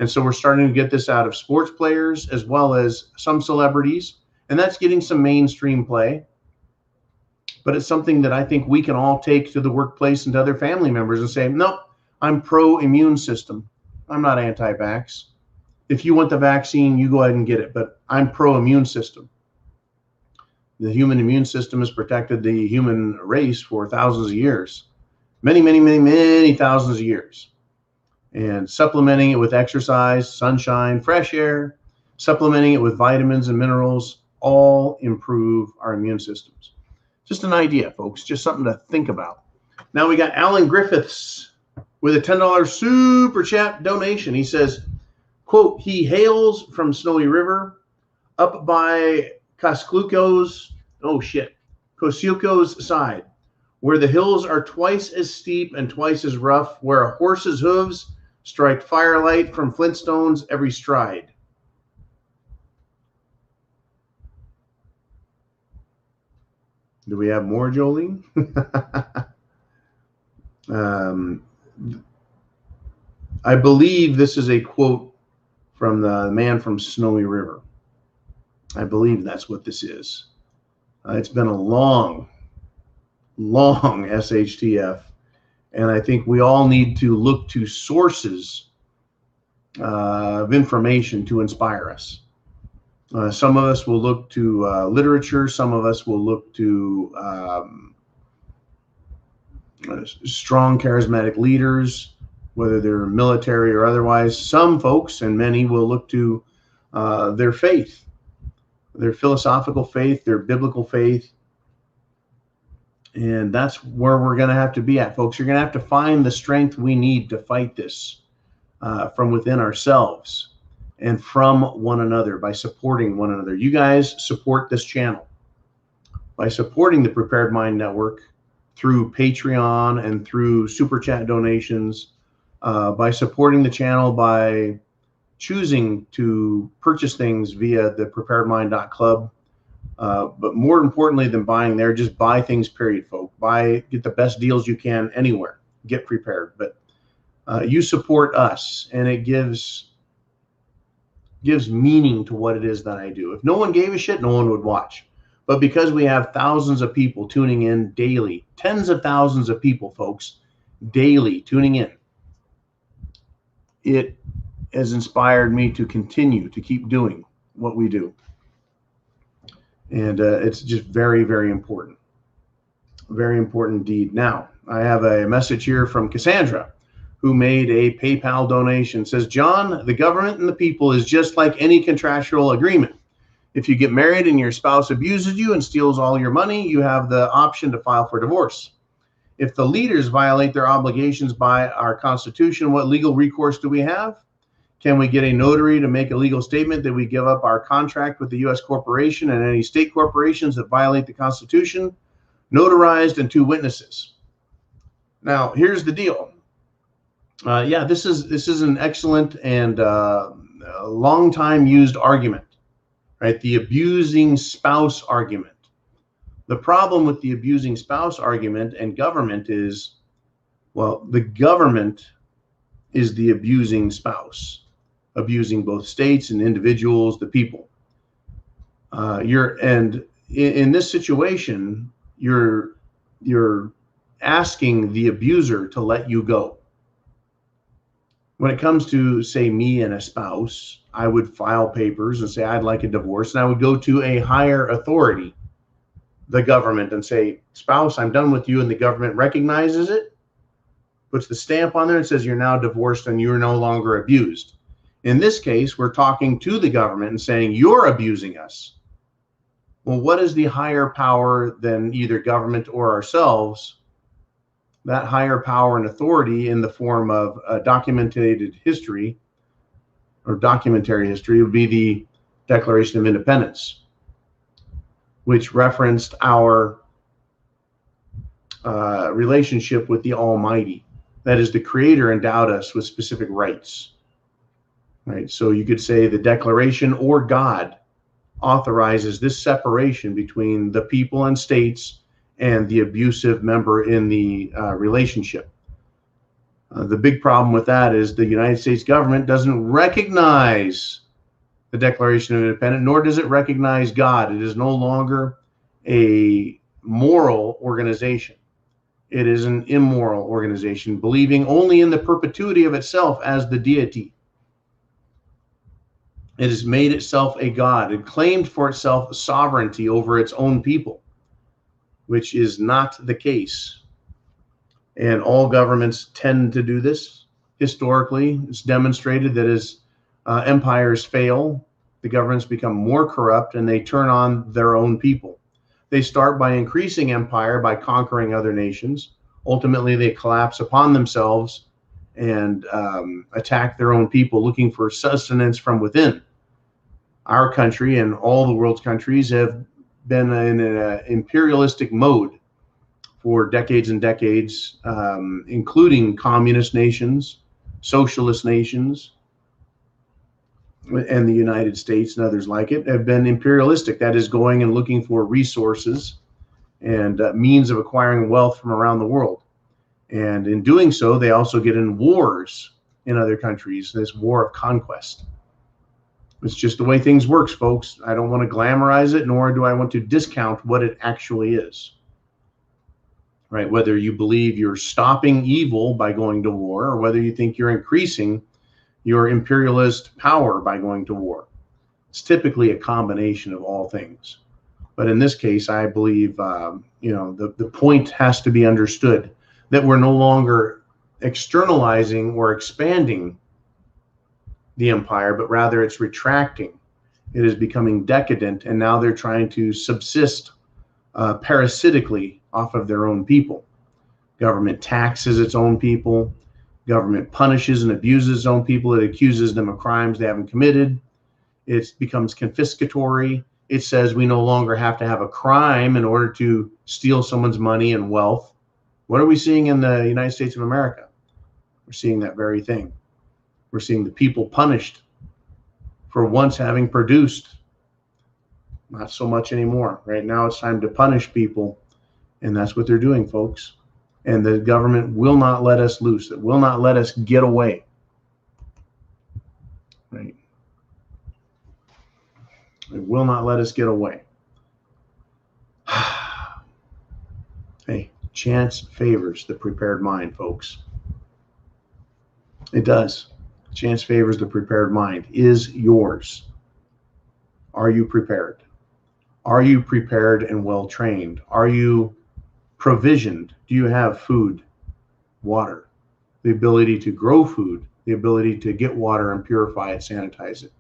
[SPEAKER 1] And so we're starting to get this out of sports players as well as some celebrities, and that's getting some mainstream play. But it's something that I think we can all take to the workplace and to other family members and say, nope, I'm pro-immune system. I'm not anti-vax. If you want the vaccine, you go ahead and get it, but I'm pro-immune system. The human immune system has protected the human race for thousands of years. Many thousands of years. And supplementing it with exercise, sunshine, fresh air, supplementing it with vitamins and minerals, all improve our immune systems. Just an idea, folks, just something to think about. Now we got Alan Griffiths with a $10 super chat donation. He says, quote, he hails from Snowy River up by Kosciuszko's side, where the hills are twice as steep and twice as rough, where a horse's hooves strike firelight from Flintstones every stride. Do we have more, Jolene? I believe this is a quote from the man from Snowy River. I believe that's what this is. It's been a long SHTF, and I think we all need to look to sources of information to inspire us. Some of us will look to literature. Some of us will look to strong charismatic leaders, whether they're military or otherwise. Some folks, and many, will look to their faith, their philosophical faith, their biblical faith. And that's where we're going to have to be at, folks. You're going to have to find the strength we need to fight this from within ourselves and from one another by supporting one another. You guys support this channel by supporting the Prepared Mind Network through Patreon and through Super Chat donations, by supporting the channel by choosing to purchase things via the preparedmind.club. But more importantly than buying there, just buy things, period, folks. Get the best deals you can anywhere. Get prepared. But you support us, and it gives meaning to what it is that I do. If no one gave a shit, no one would watch. But because we have thousands of people tuning in daily, tens of thousands of people, folks, daily tuning in, it has inspired me to continue to keep doing what we do. And it's just very, very important. Very important indeed. Now, I have a message here from Cassandra, who made a PayPal donation. It says, John, the government and the people is just like any contractual agreement. If you get married and your spouse abuses you and steals all your money, you have the option to file for divorce. If the leaders violate their obligations by our Constitution, what legal recourse do we have? Can we get a notary to make a legal statement that we give up our contract with the U.S. corporation and any state corporations that violate the Constitution? Notarized and 2 witnesses. Now, here's the deal. Yeah, this is an excellent and long time used argument, right? The abusing spouse argument. The problem with the abusing spouse argument and government is, well, the government is the abusing spouse, abusing both states and individuals, the people. In this situation, you're asking the abuser to let you go. When it comes to, say, me and a spouse, I would file papers and say I'd like a divorce, and I would go to a higher authority, the government, and say, spouse, I'm done with you, and the government recognizes it, puts the stamp on there and says you're now divorced and you're no longer abused. In this case, we're talking to the government and saying you're abusing us. Well, what is the higher power than either government or ourselves? That higher power and authority in the form of documented history or documentary history would be the Declaration of Independence, which referenced our relationship with the Almighty. That is, the Creator endowed us with specific rights, right? So you could say the Declaration or God authorizes this separation between the people and states and the abusive member in the relationship. The big problem with that is the United States government doesn't recognize the Declaration of Independence, nor does it recognize God. It is no longer a moral organization. It is an immoral organization, believing only in the perpetuity of itself as the deity. It has made itself a god. It claimed for itself sovereignty over its own people, which is not the case. And all governments tend to do this. Historically, it's demonstrated that as empires fail, the governments become more corrupt and they turn on their own people. They start by increasing empire by conquering other nations. Ultimately, they collapse upon themselves and attack their own people, looking for sustenance from within. Our country and all the world's countries have been in an imperialistic mode for decades and decades, including communist nations, socialist nations, and the United States and others like it have been imperialistic. That is, going and looking for resources and means of acquiring wealth from around the world. And in doing so, they also get in wars in other countries, this war of conquest. It's just the way things works, folks. I don't want to glamorize it, nor do I want to discount what it actually is. Right? Whether you believe you're stopping evil by going to war, or whether you think you're increasing your imperialist power by going to war. It's typically a combination of all things. But in this case, I believe, the point has to be understood that we're no longer externalizing or expanding the empire, but rather it's retracting. It is becoming decadent, and now they're trying to subsist parasitically off of their own people. Government taxes its own people. Government punishes and abuses its own people. It accuses them of crimes they haven't committed. It becomes confiscatory. It says we no longer have to have a crime in order to steal someone's money and wealth. What are we seeing in the United States of America? We're seeing that very thing. We're seeing the people punished for once having produced. Not so much anymore. Right now it's time to punish people, and that's what they're doing, folks. And the government will not let us loose. It will not let us get away. Right? It will not let us get away. Hey, chance favors the prepared mind, folks. It does. Chance favors the prepared mind. Is yours. Are you prepared? Are you prepared and well trained? Are you provisioned? Do you have food, water, the ability to grow food, the ability to get water and purify it, sanitize it?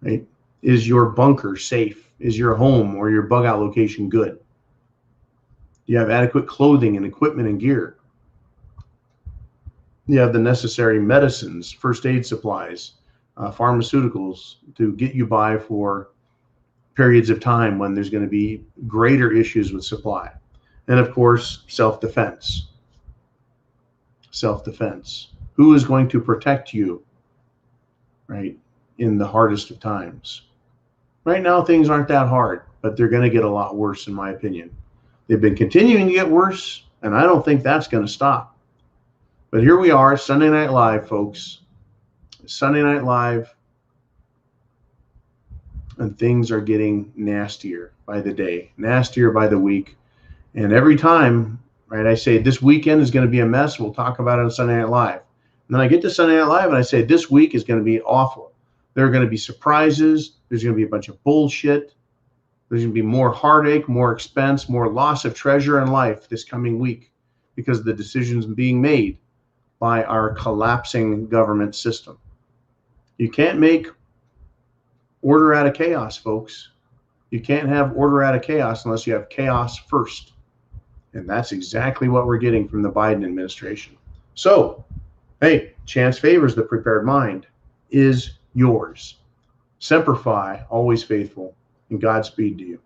[SPEAKER 1] Right? Is your bunker safe? Is your home or your bug out location good? Do you have adequate clothing and equipment and gear? You have the necessary medicines, first aid supplies, pharmaceuticals to get you by for periods of time when there's going to be greater issues with supply. And of course, self-defense. Self-defense. Who is going to protect you, right, in the hardest of times? Right now, things aren't that hard, but they're going to get a lot worse, in my opinion. They've been continuing to get worse, and I don't think that's going to stop. But here we are, Sunday Night Live, folks. Sunday Night Live, and things are getting nastier by the day, nastier by the week. And every time, right, I say this weekend is going to be a mess. We'll talk about it on Sunday Night Live. And then I get to Sunday Night Live and I say this week is going to be awful. There are going to be surprises. There's going to be a bunch of bullshit. There's going to be more heartache, more expense, more loss of treasure in life this coming week because of the decisions being made by our collapsing government system. You can't make order out of chaos, folks. You can't have order out of chaos unless you have chaos first. And that's exactly what we're getting from the Biden administration. So, hey, chance favors the prepared mind is yours. Semper Fi, always faithful, and Godspeed to you.